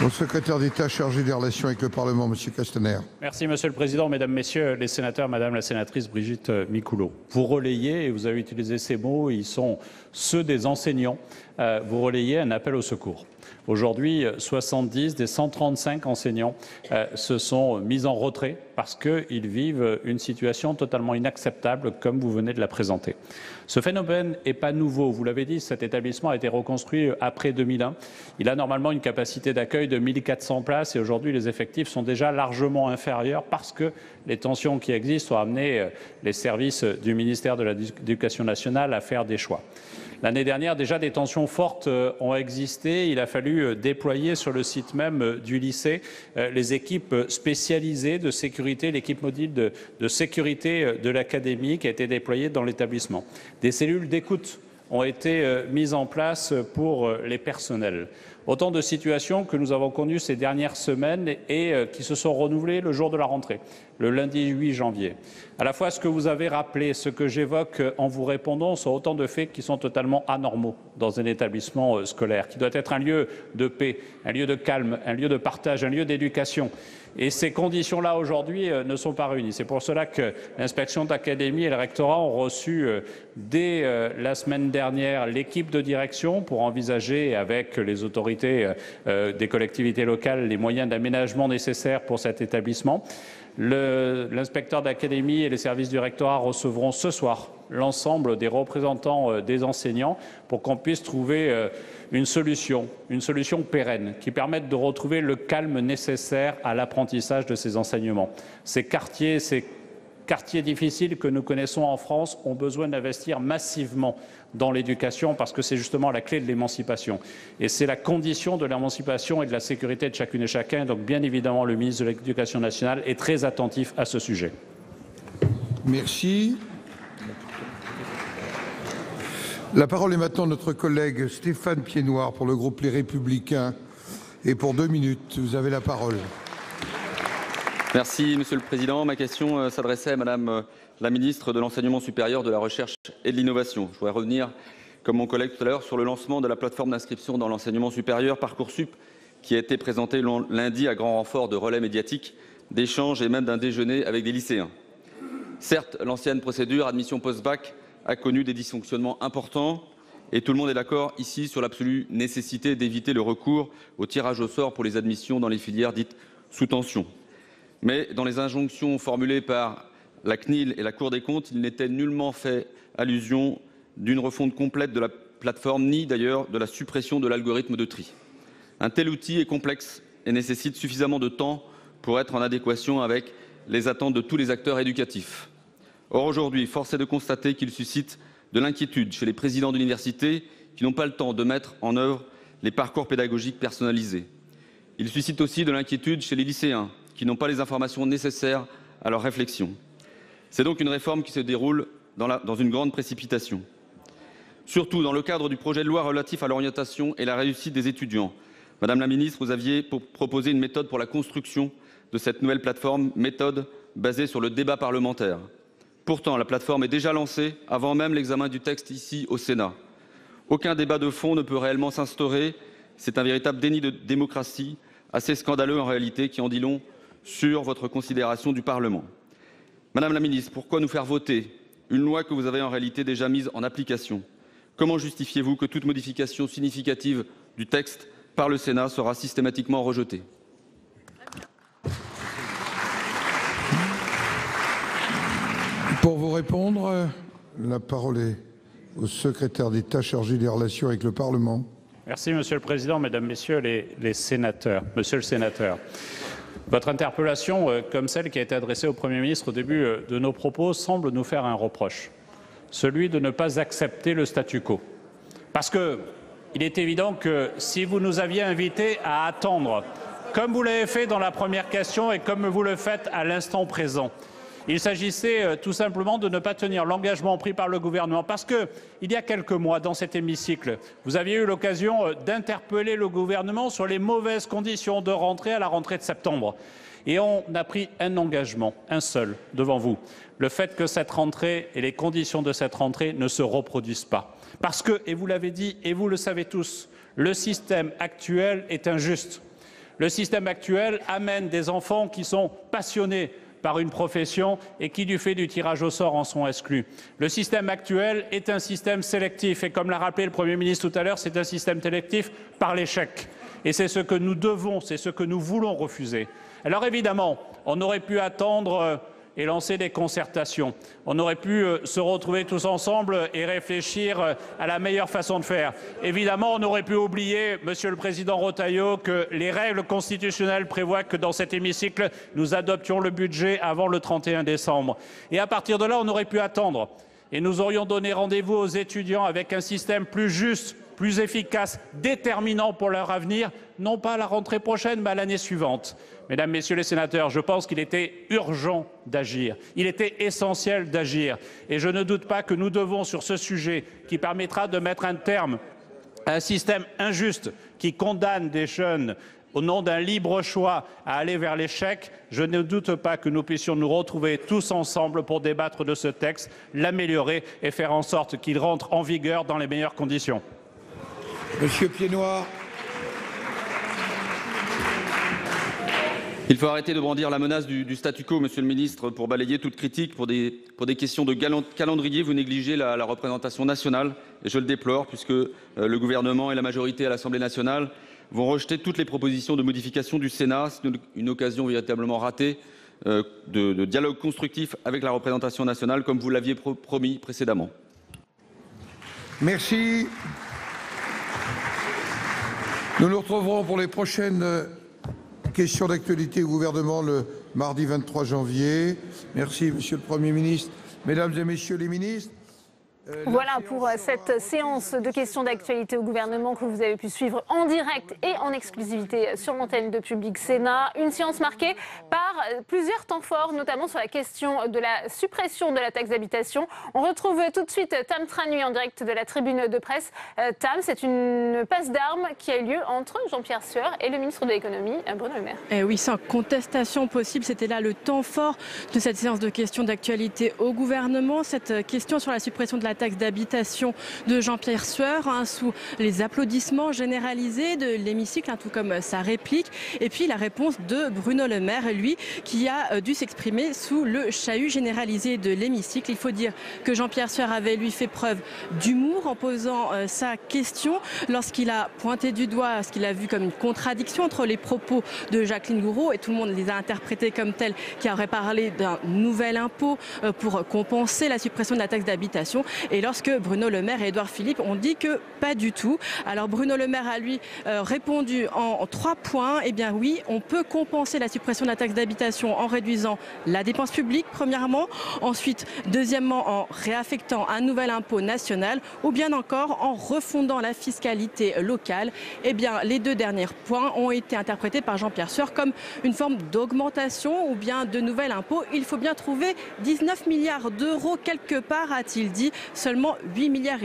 Au secrétaire d'État chargé des relations avec le Parlement, M. Castaner. Merci, Monsieur le Président, Mesdames, Messieurs les sénateurs, Madame la sénatrice Brigitte Micouleau. Vous relayez, et vous avez utilisé ces mots, ils sont ceux des enseignants, vous relayez un appel au secours. Aujourd'hui, 70 des 135 enseignants se sont mis en retrait parce qu'ils vivent une situation totalement inacceptable, comme vous venez de la présenter. Ce phénomène n'est pas nouveau. Vous l'avez dit, cet établissement a été reconstruit après 2001. Il a normalement une capacité d'accueil de 1400 places et aujourd'hui, les effectifs sont déjà largement inférieurs parce que les tensions qui existent ont amené les services du ministère de l'Éducation nationale à faire des choix. L'année dernière, déjà, des tensions fortes ont existé. Il a fallu déployer sur le site même du lycée les équipes spécialisées de sécurité, l'équipe mobile de sécurité de l'académie qui a été déployée dans l'établissement. Des cellules d'écoute ont été mises en place pour les personnels. Autant de situations que nous avons connues ces dernières semaines et qui se sont renouvelées le jour de la rentrée, le lundi 8 janvier. À la fois, ce que vous avez rappelé, ce que j'évoque en vous répondant, sont autant de faits qui sont totalement anormaux dans un établissement scolaire, qui doit être un lieu de paix, un lieu de calme, un lieu de partage, un lieu d'éducation. Et ces conditions-là, aujourd'hui, ne sont pas réunies. C'est pour cela que l'inspection d'académie et le rectorat ont reçu, dès la semaine dernière, l'équipe de direction pour envisager, avec les autorités des collectivités locales, les moyens d'aménagement nécessaires pour cet établissement. L'inspecteur d'académie et les services du rectorat recevront ce soir l'ensemble des représentants des enseignants pour qu'on puisse trouver une solution pérenne qui permette de retrouver le calme nécessaire à l'apprentissage de ces enseignements. Ces quartiers difficiles que nous connaissons en France ont besoin d'investir massivement dans l'éducation parce que c'est justement la clé de l'émancipation. Et c'est la condition de l'émancipation et de la sécurité de chacune et chacun. Donc bien évidemment, le ministre de l'Éducation nationale est très attentif à ce sujet. Merci. La parole est maintenant à notre collègue Stéphane Piednoir pour le groupe Les Républicains. Et pour 2 minutes, vous avez la parole. Merci, Monsieur le Président. Ma question s'adressait à Madame la ministre de l'Enseignement supérieur, de la Recherche et de l'Innovation. Je voudrais revenir, comme mon collègue tout à l'heure, sur le lancement de la plateforme d'inscription dans l'enseignement supérieur Parcoursup, qui a été présentée lundi à grand renfort de relais médiatiques, d'échanges et même d'un déjeuner avec des lycéens. Certes, l'ancienne procédure admission post-bac a connu des dysfonctionnements importants et tout le monde est d'accord ici sur l'absolue nécessité d'éviter le recours au tirage au sort pour les admissions dans les filières dites sous tension. Mais dans les injonctions formulées par la CNIL et la Cour des comptes, il n'était nullement fait allusion d'une refonte complète de la plateforme, ni d'ailleurs de la suppression de l'algorithme de tri. Un tel outil est complexe et nécessite suffisamment de temps pour être en adéquation avec les attentes de tous les acteurs éducatifs. Or, aujourd'hui, force est de constater qu'il suscite de l'inquiétude chez les présidents d'universités qui n'ont pas le temps de mettre en œuvre les parcours pédagogiques personnalisés. Il suscite aussi de l'inquiétude chez les lycéens qui n'ont pas les informations nécessaires à leur réflexion. C'est donc une réforme qui se déroule dans une grande précipitation. Surtout dans le cadre du projet de loi relatif à l'orientation et la réussite des étudiants. Madame la ministre, vous aviez proposé une méthode pour la construction de cette nouvelle plateforme, méthode basée sur le débat parlementaire. Pourtant, la plateforme est déjà lancée avant même l'examen du texte ici au Sénat. Aucun débat de fond ne peut réellement s'instaurer. C'est un véritable déni de démocratie, assez scandaleux en réalité, qui en dit long sur votre considération du Parlement. Madame la ministre, pourquoi nous faire voter une loi que vous avez en réalité déjà mise en application? Comment justifiez-vous que toute modification significative du texte par le Sénat sera systématiquement rejetée? Pour vous répondre, la parole est au secrétaire d'État chargé des relations avec le Parlement. Merci, Monsieur le Président, Mesdames, Messieurs les sénateurs. Monsieur le sénateur, votre interpellation, comme celle qui a été adressée au Premier ministre au début de nos propos, semble nous faire un reproche, celui de ne pas accepter le statu quo. Parce qu'il est évident que si vous nous aviez invités à attendre, comme vous l'avez fait dans la première question et comme vous le faites à l'instant présent, il s'agissait tout simplement de ne pas tenir l'engagement pris par le gouvernement. Parce qu'il y a quelques mois, dans cet hémicycle, vous aviez eu l'occasion d'interpeller le gouvernement sur les mauvaises conditions de rentrée à la rentrée de septembre. Et on a pris un engagement, un seul, devant vous. Le fait que cette rentrée et les conditions de cette rentrée ne se reproduisent pas. Parce que, et vous l'avez dit, et vous le savez tous, le système actuel est injuste. Le système actuel amène des enfants qui sont passionnés par une profession et qui, du fait du tirage au sort, en sont exclus. Le système actuel est un système sélectif et, comme l'a rappelé le Premier ministre tout à l'heure, c'est un système sélectif par l'échec. Et c'est ce que nous devons, c'est ce que nous voulons refuser. Alors évidemment, on aurait pu attendre et lancer des concertations. On aurait pu se retrouver tous ensemble et réfléchir à la meilleure façon de faire. Évidemment, on aurait pu oublier, Monsieur le Président Retailleau, que les règles constitutionnelles prévoient que dans cet hémicycle, nous adoptions le budget avant le 31 décembre. Et à partir de là, on aurait pu attendre. Et nous aurions donné rendez-vous aux étudiants avec un système plus juste, plus efficace, déterminant pour leur avenir, non pas à la rentrée prochaine, mais à l'année suivante. Mesdames, Messieurs les sénateurs, je pense qu'il était urgent d'agir. Il était essentiel d'agir. Et je ne doute pas que nous devons, sur ce sujet, qui permettra de mettre un terme à un système injuste qui condamne des jeunes au nom d'un libre choix à aller vers l'échec, je ne doute pas que nous puissions nous retrouver tous ensemble pour débattre de ce texte, l'améliorer et faire en sorte qu'il rentre en vigueur dans les meilleures conditions. Monsieur Piednoir. Il faut arrêter de brandir la menace du statu quo, Monsieur le Ministre, pour balayer toute critique. Pour des questions de calendrier, vous négligez la représentation nationale. Et je le déplore, puisque le gouvernement et la majorité à l'Assemblée nationale vont rejeter toutes les propositions de modification du Sénat. C'est une occasion véritablement ratée de dialogue constructif avec la représentation nationale, comme vous l'aviez promis précédemment. Merci. Nous nous retrouverons pour les prochaines questions d'actualité au gouvernement le mardi 23 janvier. Merci, Monsieur le Premier ministre. Mesdames et Messieurs les ministres. Voilà pour cette séance de questions d'actualité au gouvernement que vous avez pu suivre en direct et en exclusivité sur l'antenne de Public Sénat. Une séance marquée par plusieurs temps forts, notamment sur la question de la suppression de la taxe d'habitation. On retrouve tout de suite Tam Tranui en direct de la tribune de presse. Tam, c'est une passe d'armes qui a eu lieu entre Jean-Pierre Sueur et le ministre de l'économie, Bruno Le Maire. Et oui, sans contestation possible, c'était là le temps fort de cette séance de questions d'actualité au gouvernement. Cette question sur la suppression de la taxe d'habitation de Jean-Pierre Sueur, sous les applaudissements généralisés de l'hémicycle, tout comme sa réplique, et puis la réponse de Bruno Le Maire, lui, qui a dû s'exprimer sous le chahut généralisé de l'hémicycle. Il faut dire que Jean-Pierre Sueur avait, lui, fait preuve d'humour en posant sa question lorsqu'il a pointé du doigt ce qu'il a vu comme une contradiction entre les propos de Jacqueline Gourault, et tout le monde les a interprétés comme tels, qui aurait parlé d'un nouvel impôt pour compenser la suppression de la taxe d'habitation. Et lorsque Bruno Le Maire et Édouard Philippe ont dit que pas du tout. Alors Bruno Le Maire a lui répondu en 3 points. Eh bien oui, on peut compenser la suppression de la taxe d'habitation en réduisant la dépense publique, premièrement. Ensuite, deuxièmement, en réaffectant un nouvel impôt national, ou bien encore en refondant la fiscalité locale. Eh bien, les 2 derniers points ont été interprétés par Jean-Pierre Sueur comme une forme d'augmentation ou bien de nouvel impôt. Il faut bien trouver 19 milliards d'euros quelque part, a-t-il dit. Seulement 8,5 milliards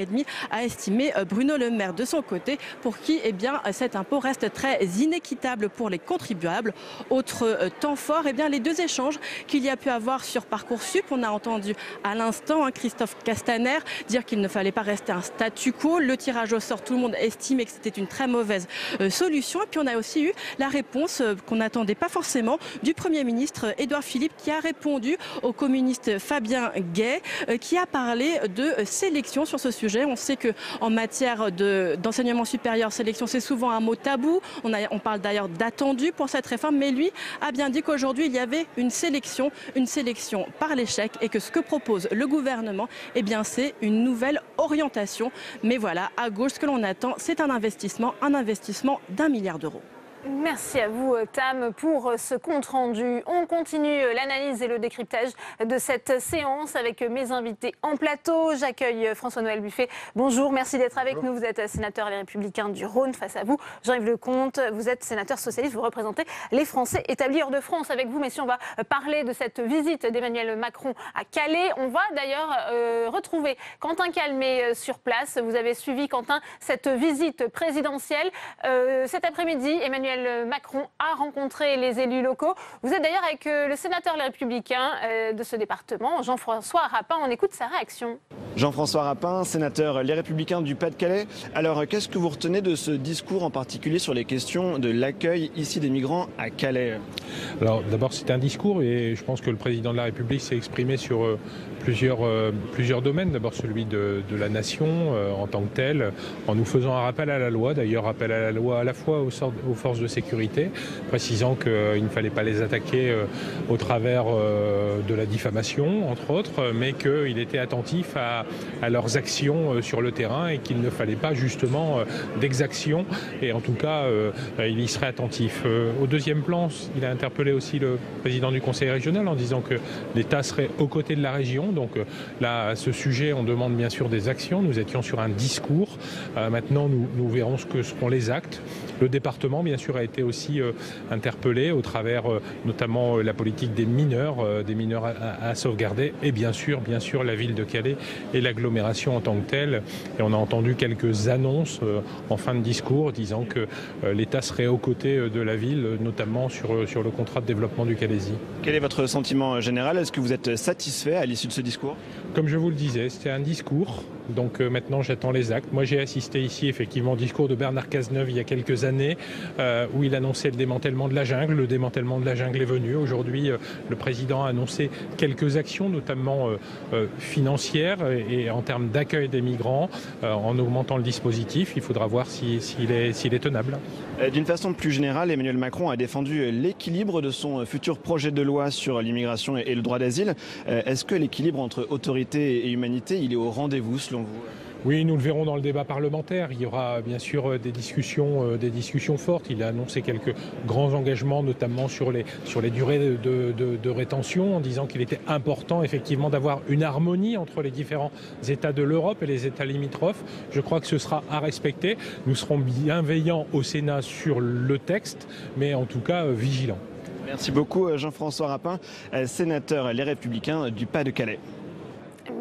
a estimé Bruno Le Maire de son côté, pour qui eh bien, cet impôt reste très inéquitable pour les contribuables. Autre temps fort, eh bien, les 2 échanges qu'il y a pu avoir sur Parcoursup. On a entendu à l'instant Christophe Castaner dire qu'il ne fallait pas rester un statu quo. Le tirage au sort, tout le monde estimait que c'était une très mauvaise solution. Et puis on a aussi eu la réponse qu'on n'attendait pas forcément du Premier ministre Édouard Philippe, qui a répondu au communiste Fabien Gay, qui a parlé de sélection sur ce sujet. On sait qu'en matière d'enseignement supérieur, sélection, c'est souvent un mot tabou. On parle d'ailleurs d'attendu pour cette réforme, mais lui a bien dit qu'aujourd'hui, il y avait une sélection par l'échec, et que ce que propose le gouvernement, eh bien, c'est une nouvelle orientation. Mais voilà, à gauche, ce que l'on attend, c'est un investissement d'1 milliard d'euros. Merci à vous, Tam, pour ce compte-rendu. On continue l'analyse et le décryptage de cette séance avec mes invités en plateau. J'accueille François-Noël Buffet. Bonjour, merci d'être avec nous. Vous êtes sénateur Les Républicains du Rhône. Face à vous, Jean-Yves Lecomte. Vous êtes sénateur socialiste. Vous représentez les Français établis hors de France. Avec vous, messieurs, on va parler de cette visite d'Emmanuel Macron à Calais. On va d'ailleurs retrouver Quentin Calmet sur place. Vous avez suivi, Quentin, cette visite présidentielle. Cet après-midi, Emmanuel Emmanuel Macron a rencontré les élus locaux. Vous êtes d'ailleurs avec le sénateur Les Républicains de ce département, Jean-François Rapin. On écoute sa réaction. Jean-François Rapin, sénateur Les Républicains du Pas-de-Calais. Alors, qu'est-ce que vous retenez de ce discours en particulier sur les questions de l'accueil ici des migrants à Calais? Alors, d'abord, c'est un discours et je pense que le président de la République s'est exprimé sur plusieurs domaines. D'abord, celui de la nation en tant que telle, en nous faisant un rappel à la loi, d'ailleurs rappel à la loi à la fois aux forces de sécurité, précisant qu'il ne fallait pas les attaquer au travers de la diffamation, entre autres, mais qu'il était attentif à leurs actions sur le terrain et qu'il ne fallait pas justement d'exactions, et en tout cas il y serait attentif. Au deuxième plan, il a interpellé aussi le président du conseil régional en disant que l'État serait aux côtés de la région. Donc là, à ce sujet, on demande bien sûr des actions. Nous étions sur un discours. Maintenant, nous verrons ce que seront les actes. Le département, bien sûr, a été aussi interpellé au travers notamment la politique des mineurs à sauvegarder, et bien sûr la ville de Calais et l'agglomération en tant que telle. Et on a entendu quelques annonces en fin de discours disant que l'État serait aux côtés de la ville, notamment sur le contrat de développement du Calaisis. Quel est votre sentiment général? Est-ce que vous êtes satisfait à l'issue de ce discours? Comme je vous le disais, c'était un discours. Donc maintenant, j'attends les actes. Moi, j'ai assisté ici, effectivement, au discours de Bernard Cazeneuve il y a quelques années, où il annonçait le démantèlement de la jungle. Le démantèlement de la jungle est venu. Aujourd'hui, le président a annoncé quelques actions, notamment financières et en termes d'accueil des migrants, en augmentant le dispositif. Il faudra voir s'il est tenable. D'une façon plus générale, Emmanuel Macron a défendu l'équilibre de son futur projet de loi sur l'immigration et le droit d'asile. Est-ce que l'équilibre entre autorité et humanité, il est au rendez-vous selon vous? Oui, nous le verrons dans le débat parlementaire. Il y aura bien sûr des discussions fortes. Il a annoncé quelques grands engagements, notamment sur les durées de rétention, en disant qu'il était important effectivement d'avoir une harmonie entre les différents États de l'Europe et les États limitrophes. Je crois que ce sera à respecter. Nous serons bienveillants au Sénat sur le texte, mais en tout cas vigilants. Merci beaucoup Jean-François Rapin, sénateur Les Républicains du Pas-de-Calais.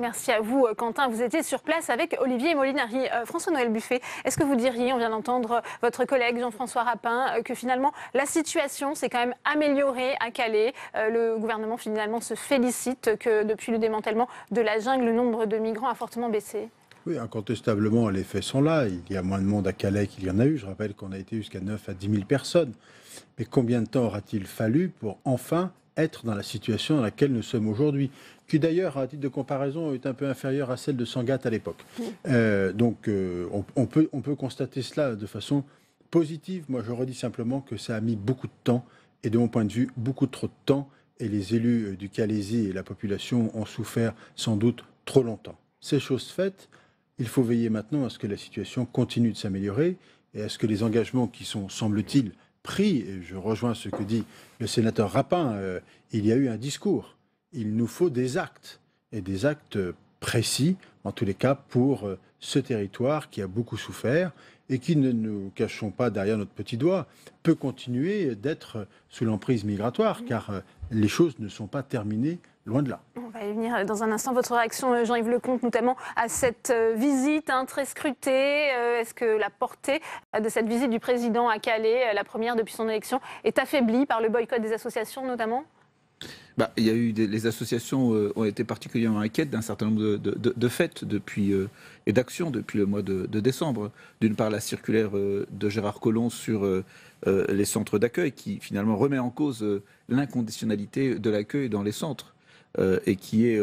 Merci à vous, Quentin. Vous étiez sur place avec Olivier Molinari. François-Noël Buffet, est-ce que vous diriez, on vient d'entendre votre collègue Jean-François Rapin, que finalement la situation s'est quand même améliorée à Calais? Le gouvernement finalement se félicite que depuis le démantèlement de la jungle, le nombre de migrants a fortement baissé? Oui, incontestablement, les faits sont là. Il y a moins de monde à Calais qu'il y en a eu. Je rappelle qu'on a été jusqu'à 9 à 10 000 personnes. Mais combien de temps aura-t-il fallu pour enfin être dans la situation dans laquelle nous sommes aujourd'hui, qui d'ailleurs, à titre de comparaison, est un peu inférieure à celle de Sangatte à l'époque. Donc on peut constater cela de façon positive. Moi, je redis simplement que ça a mis beaucoup de temps, et de mon point de vue, beaucoup trop de temps, et les élus du Calaisis et la population ont souffert sans doute trop longtemps. Ces choses faites, il faut veiller maintenant à ce que la situation continue de s'améliorer et à ce que les engagements qui sont, semble-t-il, pris, et je rejoins ce que dit le sénateur Rapin, il y a eu un discours. Il nous faut des actes, et des actes précis, en tous les cas, pour ce territoire qui a beaucoup souffert et qui, ne nous cachons pas derrière notre petit doigt, peut continuer d'être sous l'emprise migratoire, car les choses ne sont pas terminées, loin de là. On va y venir dans un instant. Votre réaction, Jean-Yves Lecomte, notamment à cette visite très scrutée. Est-ce que la portée de cette visite du président à Calais, la première depuis son élection, est affaiblie par le boycott des associations notamment ? Il y a eu les associations ont été particulièrement inquiètes d'un certain nombre de faits et d'actions depuis le mois de décembre. D'une part, la circulaire de Gérard Collomb sur les centres d'accueil qui finalement remet en cause l'inconditionnalité de l'accueil dans les centres. Et qui est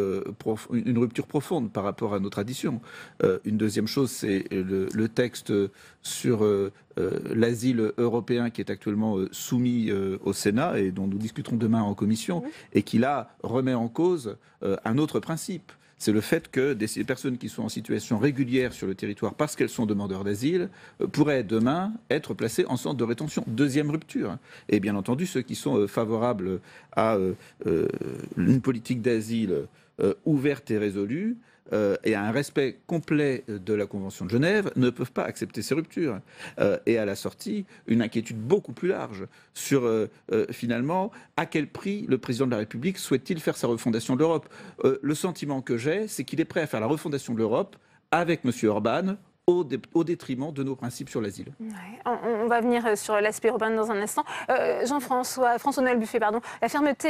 une rupture profonde par rapport à nos traditions. Une deuxième chose, c'est le texte sur l'asile européen qui est actuellement soumis au Sénat et dont nous discuterons demain en commission, et qui là remet en cause un autre principe. C'est le fait que des personnes qui sont en situation régulière sur le territoire parce qu'elles sont demandeurs d'asile pourraient demain être placées en centre de rétention. Deuxième rupture. Et bien entendu, ceux qui sont favorables à une politique d'asile ouverte et résolue et à un respect complet de la Convention de Genève ne peuvent pas accepter ces ruptures. Et à la sortie, une inquiétude beaucoup plus large sur finalement à quel prix le président de la République souhaite-t-il faire sa refondation de l'Europe. Le sentiment que j'ai, c'est qu'il est prêt à faire la refondation de l'Europe avec M. Orban au détriment de nos principes sur l'asile. Ouais. On va venir sur l'aspect urbain dans un instant. François-Noël Buffet, la fermeté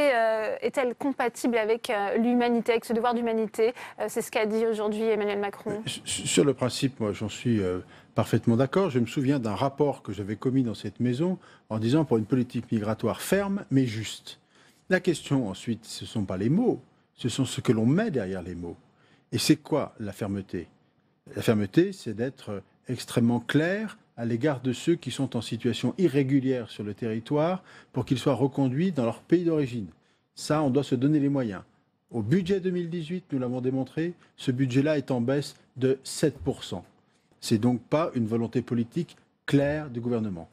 est-elle compatible avec l'humanité, avec ce devoir d'humanité? C'est ce qu'a dit aujourd'hui Emmanuel Macron. Sur le principe, moi, j'en suis parfaitement d'accord. Je me souviens d'un rapport que j'avais commis dans cette maison en disant pour une politique migratoire ferme mais juste. La question ensuite, ce ne sont pas les mots, ce sont ce que l'on met derrière les mots. Et c'est quoi la fermeté? La fermeté, c'est d'être extrêmement clair à l'égard de ceux qui sont en situation irrégulière sur le territoire pour qu'ils soient reconduits dans leur pays d'origine. Ça, on doit se donner les moyens. Au budget 2018, nous l'avons démontré, ce budget-là est en baisse de 7%. C'est donc pas une volonté politique claire du gouvernement.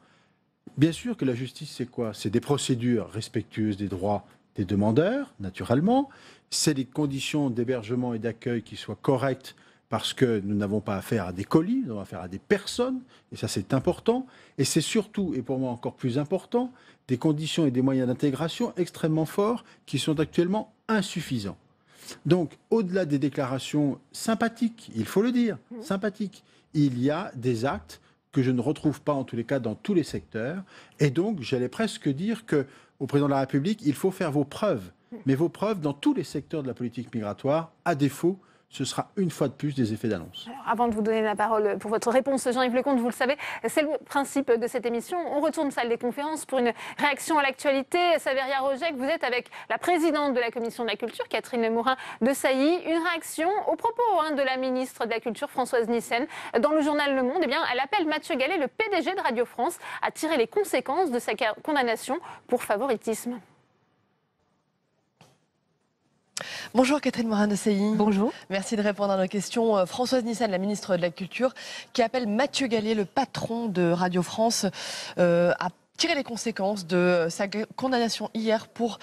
Bien sûr que la justice, c'est quoi? C'est des procédures respectueuses des droits des demandeurs, naturellement. C'est des conditions d'hébergement et d'accueil qui soient correctes parce que nous n'avons pas affaire à des colis, nous avons affaire à des personnes, et ça c'est important. Et c'est surtout, et pour moi encore plus important, des conditions et des moyens d'intégration extrêmement forts qui sont actuellement insuffisants. Donc, au-delà des déclarations sympathiques, il faut le dire, sympathiques, il y a des actes que je ne retrouve pas en tous les cas dans tous les secteurs. Et donc, j'allais presque dire qu'au président de la République, il faut faire vos preuves, mais vos preuves dans tous les secteurs de la politique migratoire, à défaut, ce sera une fois de plus des effets d'annonce. Avant de vous donner la parole pour votre réponse, Jean-Yves Lecomte, vous le savez, c'est le principe de cette émission. On retourne salle des conférences pour une réaction à l'actualité. Saveria Rojek, vous êtes avec la présidente de la Commission de la Culture, Catherine Morin-Desailly. Une réaction aux propos de la ministre de la Culture, Françoise Nyssen. Dans le journal Le Monde, elle appelle Mathieu Gallet, le PDG de Radio France, à tirer les conséquences de sa condamnation pour favoritisme. Bonjour Catherine Morin-Desailly. Bonjour. Merci de répondre à nos questions. Françoise Nyssen, la ministre de la Culture, qui appelle Mathieu Gallet, le patron de Radio France, à tirer les conséquences de sa condamnation hier pour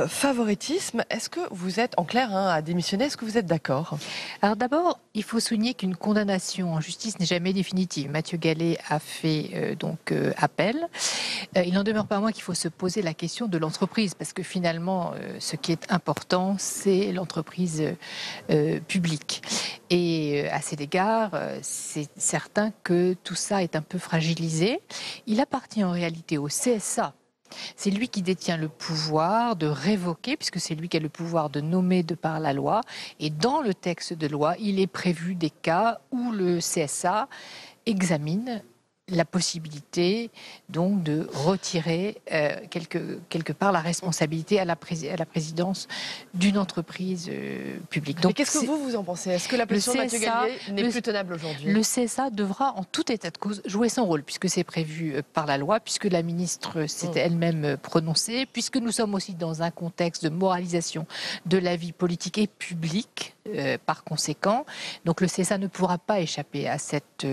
favoritisme. Est-ce que vous êtes, en clair, à démissionner? Est-ce que vous êtes d'accord? Alors d'abord, il faut souligner qu'une condamnation en justice n'est jamais définitive. Mathieu Gallet a fait appel. Il n'en demeure pas moins qu'il faut se poser la question de l'entreprise, parce que finalement, ce qui est important, c'est l'entreprise publique. Et à cet égard, c'est certain que tout ça est un peu fragilisé. Il appartient en réalité au CSA. C'est lui qui détient le pouvoir de révoquer, puisque c'est lui qui a le pouvoir de nommer de par la loi. Et dans le texte de loi, il est prévu des cas où le CSA examine la possibilité donc de retirer quelque part la responsabilité à la présidence d'une entreprise publique. Donc, qu'est-ce que vous en pensez? Est-ce que la position de Mathieu Gallet n'est plus tenable aujourd'hui? Le CSA devra en tout état de cause jouer son rôle, puisque c'est prévu par la loi, puisque la ministre s'est elle-même prononcée, puisque nous sommes aussi dans un contexte de moralisation de la vie politique et publique. Par conséquent, donc le CSA ne pourra pas échapper à cette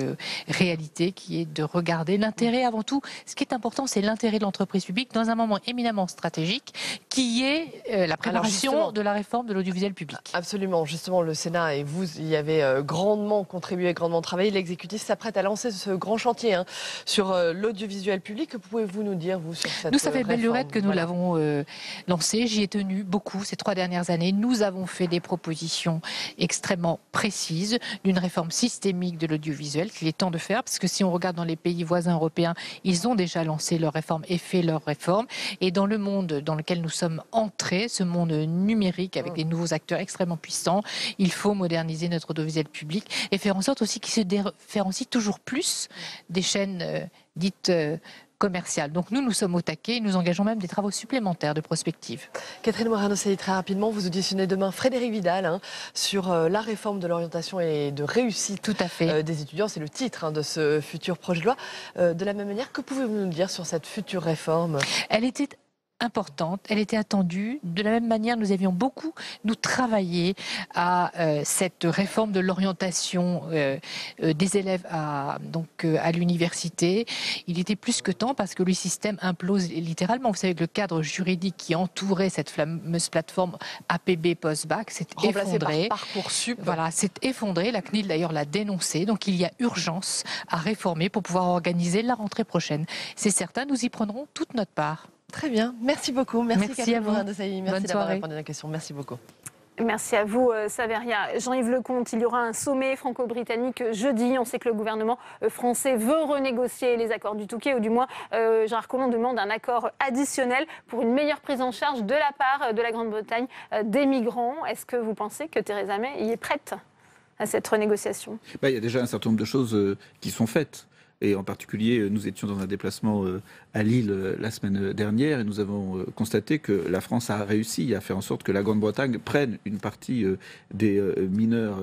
réalité qui est de regarder l'intérêt avant tout. Ce qui est important, c'est l'intérêt de l'entreprise publique dans un moment éminemment stratégique qui est la préparation de la réforme de l'audiovisuel public. Absolument. Justement, le Sénat et vous y avez grandement contribué, grandement travaillé. L'exécutif s'apprête à lancer ce grand chantier sur l'audiovisuel public. Que pouvez-vous nous dire, vous, sur cette réforme? Nous, ça fait belle lurette que nous l'avons lancé. J'y ai tenu beaucoup ces 3 dernières années. Nous avons fait des propositions extrêmement précise d'une réforme systémique de l'audiovisuel qu'il est temps de faire, parce que si on regarde dans les pays voisins européens, ils ont déjà lancé leur réforme et fait leur réforme. Et dans le monde dans lequel nous sommes entrés, ce monde numérique avec des nouveaux acteurs extrêmement puissants, il faut moderniser notre audiovisuel public et faire en sorte aussi qu'il se différencie toujours plus des chaînes dites commerciale. Donc nous sommes au taquet et nous engageons même des travaux supplémentaires de prospective. Catherine Morin-Desailly, très rapidement, vous auditionnez demain Frédérique Vidal sur la réforme de l'orientation et de réussite Tout à fait. Des étudiants. C'est le titre de ce futur projet de loi. De la même manière, que pouvez-vous nous dire sur cette future réforme? Elle était importante, elle était attendue. De la même manière, nous avions beaucoup travaillé à cette réforme de l'orientation des élèves à l'université. Il était plus que temps parce que le système implose littéralement. Vous savez que le cadre juridique qui entourait cette fameuse plateforme APB post-bac s'est effondré. Par Parcoursup. Voilà, s'est effondré. La CNIL d'ailleurs l'a dénoncé. Donc il y a urgence à réformer pour pouvoir organiser la rentrée prochaine. C'est certain, nous y prendrons toute notre part. Très bien, merci beaucoup. Merci à vous. Morin-Desailly. Merci d'avoir répondu à la question. Merci beaucoup. Merci à vous, Saveria. Jean-Yves Lecomte, il y aura un sommet franco-britannique jeudi. On sait que le gouvernement français veut renégocier les accords du Touquet, ou du moins, Gérard Collomb demande un accord additionnel pour une meilleure prise en charge de la part de la Grande-Bretagne des migrants. Est-ce que vous pensez que Theresa May y est prête à cette renégociation? Il y a déjà un certain nombre de choses qui sont faites. Et en particulier, nous étions dans un déplacement à Lille la semaine dernière et nous avons constaté que la France a réussi à faire en sorte que la Grande-Bretagne prenne une partie des mineurs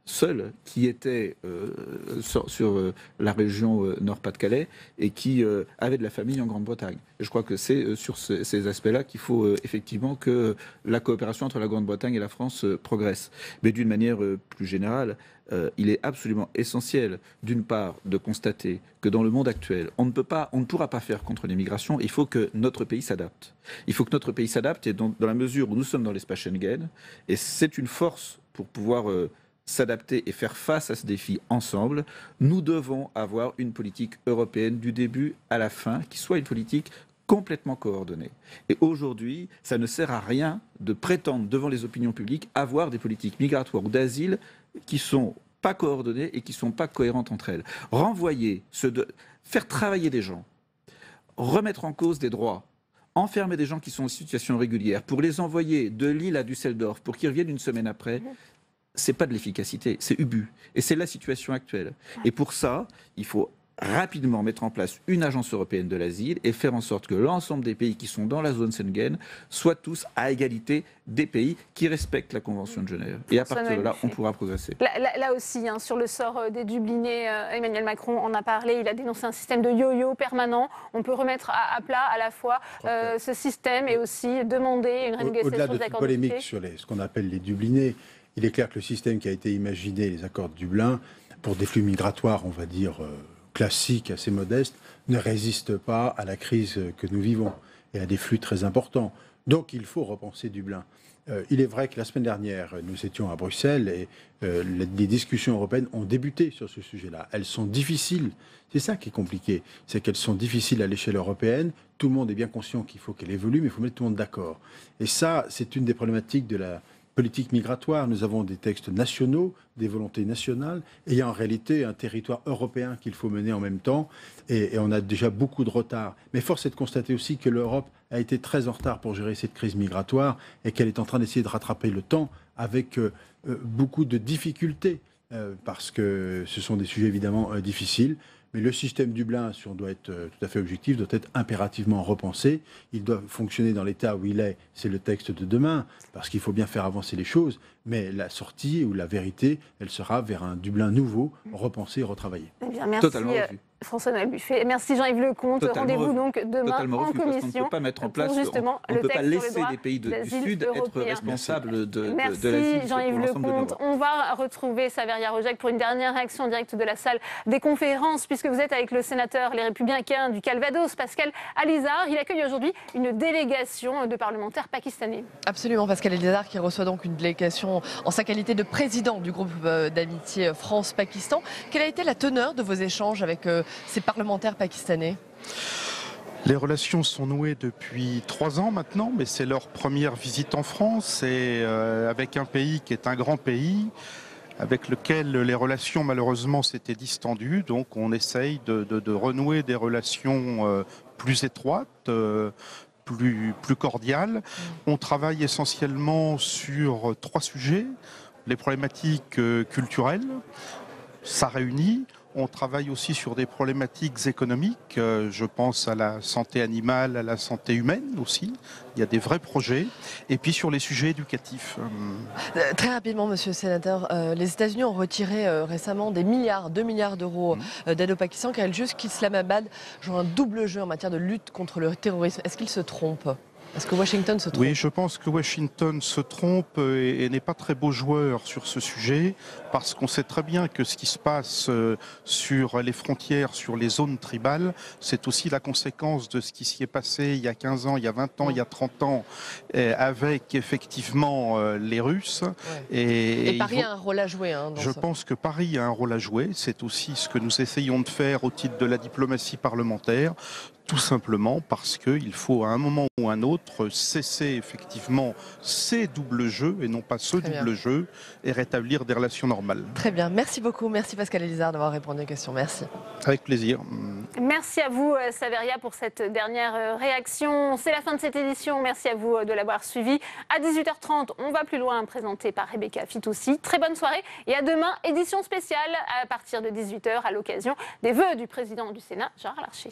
seuls qui étaient sur la région Nord-Pas-de-Calais et qui avaient de la famille en Grande-Bretagne. Et je crois que c'est sur ces aspects-là qu'il faut effectivement que la coopération entre la Grande-Bretagne et la France progresse. Mais d'une manière plus générale, il est absolument essentiel, d'une part, de constater que dans le monde actuel, on ne pourra pas faire contre l'immigration. Il faut que notre pays s'adapte. Il faut que notre pays s'adapte, et dans la mesure où nous sommes dans l'espace Schengen, et c'est une force pour pouvoir s'adapter et faire face à ce défi ensemble, nous devons avoir une politique européenne du début à la fin, qui soit une politique complètement coordonnée. Et aujourd'hui, ça ne sert à rien de prétendre devant les opinions publiques avoir des politiques migratoires ou d'asile qui sont pas coordonnées et qui sont pas cohérentes entre elles. Faire travailler des gens, remettre en cause des droits, enfermer des gens qui sont en situation régulière pour les envoyer de Lille à Düsseldorf pour qu'ils reviennent une semaine après, c'est pas de l'efficacité, c'est ubu. Et c'est la situation actuelle. Et pour ça, il faut rapidement mettre en place une agence européenne de l'asile et faire en sorte que l'ensemble des pays qui sont dans la zone Schengen soient tous à égalité des pays qui respectent la Convention de Genève. Et à partir de là, on pourra progresser. Là aussi, sur le sort des Dublinés, Emmanuel Macron en a parlé. Il a dénoncé un système de yo-yo permanent. On peut remettre à plat à la fois ce système et aussi demander une renégociation des accords. Au-delà de toute polémique sur ce qu'on appelle les Dublinés, il est clair que le système qui a été imaginé, les accords de Dublin, pour des flux migratoires, on va dire, classique, assez modeste, ne résiste pas à la crise que nous vivons et à des flux très importants. Donc il faut repenser Dublin. Il est vrai que la semaine dernière, nous étions à Bruxelles et les discussions européennes ont débuté sur ce sujet-là. Elles sont difficiles. C'est ça qui est compliqué. C'est qu'elles sont difficiles à l'échelle européenne. Tout le monde est bien conscient qu'il faut qu'elle évolue, mais il faut mettre tout le monde d'accord. Et ça, c'est une des problématiques de la politique migratoire. Nous avons des textes nationaux, des volontés nationales, et il y a en réalité un territoire européen qu'il faut mener en même temps, et on a déjà beaucoup de retard. Mais force est de constater aussi que l'Europe a été très en retard pour gérer cette crise migratoire, et qu'elle est en train d'essayer de rattraper le temps avec beaucoup de difficultés, parce que ce sont des sujets évidemment difficiles. Mais le système Dublin, si on doit être tout à fait objectif, doit être impérativement repensé. Il doit fonctionner dans l'état où il est. C'est le texte de demain, parce qu'il faut bien faire avancer les choses. Mais la sortie ou la vérité, elle sera vers un Dublin nouveau, repensé et retravaillé. Eh bien, merci. Totalement François-Noël Buffet. Merci Jean-Yves Lecomte. Rendez-vous donc demain en commission. On ne peut pas mettre en place, on ne peut pas laisser les pays du Sud être responsables de l'asile. Merci Jean-Yves Lecomte. On va retrouver Saveria Rojek pour une dernière réaction en direct de la salle des conférences, puisque vous êtes avec le sénateur Les Républicains du Calvados, Pascal Alizard. Il accueille aujourd'hui une délégation de parlementaires pakistanais. Absolument, Pascal Alizard qui reçoit donc une délégation en sa qualité de président du groupe d'amitié France-Pakistan. Quelle a été la teneur de vos échanges avec ces parlementaires pakistanais ? Les relations sont nouées depuis 3 ans maintenant, mais c'est leur première visite en France et avec un pays qui est un grand pays, avec lequel les relations malheureusement s'étaient distendues. Donc on essaye de renouer des relations plus étroites, plus cordiales. On travaille essentiellement sur 3 sujets. Les problématiques culturelles, ça réunit. On travaille aussi sur des problématiques économiques. Je pense à la santé animale, à la santé humaine aussi. Il y a des vrais projets. Et puis sur les sujets éducatifs. Très rapidement, monsieur le sénateur, les États-Unis ont retiré récemment des milliards, 2 milliards d'euros d'aide au Pakistan, car elles jugent qu'Islamabad joue un double jeu en matière de lutte contre le terrorisme. Est-ce qu'ils se trompent ? Est-ce que Washington se trompe ? Oui, je pense que Washington se trompe et n'est pas très beau joueur sur ce sujet, parce qu'on sait très bien que ce qui se passe sur les frontières, sur les zones tribales, c'est aussi la conséquence de ce qui s'y est passé il y a 15 ans, il y a 20 ans, il y a 30 ans, avec effectivement les Russes. Ouais. Et Paris a un rôle à jouer. Je pense que Paris a un rôle à jouer. C'est aussi ce que nous essayons de faire au titre de la diplomatie parlementaire. Tout simplement parce qu'il faut à un moment ou à un autre cesser effectivement ces doubles jeux et non pas ce double jeu et rétablir des relations normales. Très bien, merci beaucoup. Merci Pascal Alizard d'avoir répondu aux questions. Merci. Avec plaisir. Merci à vous Saveria pour cette dernière réaction. C'est la fin de cette édition. Merci à vous de l'avoir suivi. À 18h30, on va plus loin, présenté par Rebecca Fitoussi. Très bonne soirée et à demain, édition spéciale à partir de 18h à l'occasion des vœux du président du Sénat, Gérard Larcher.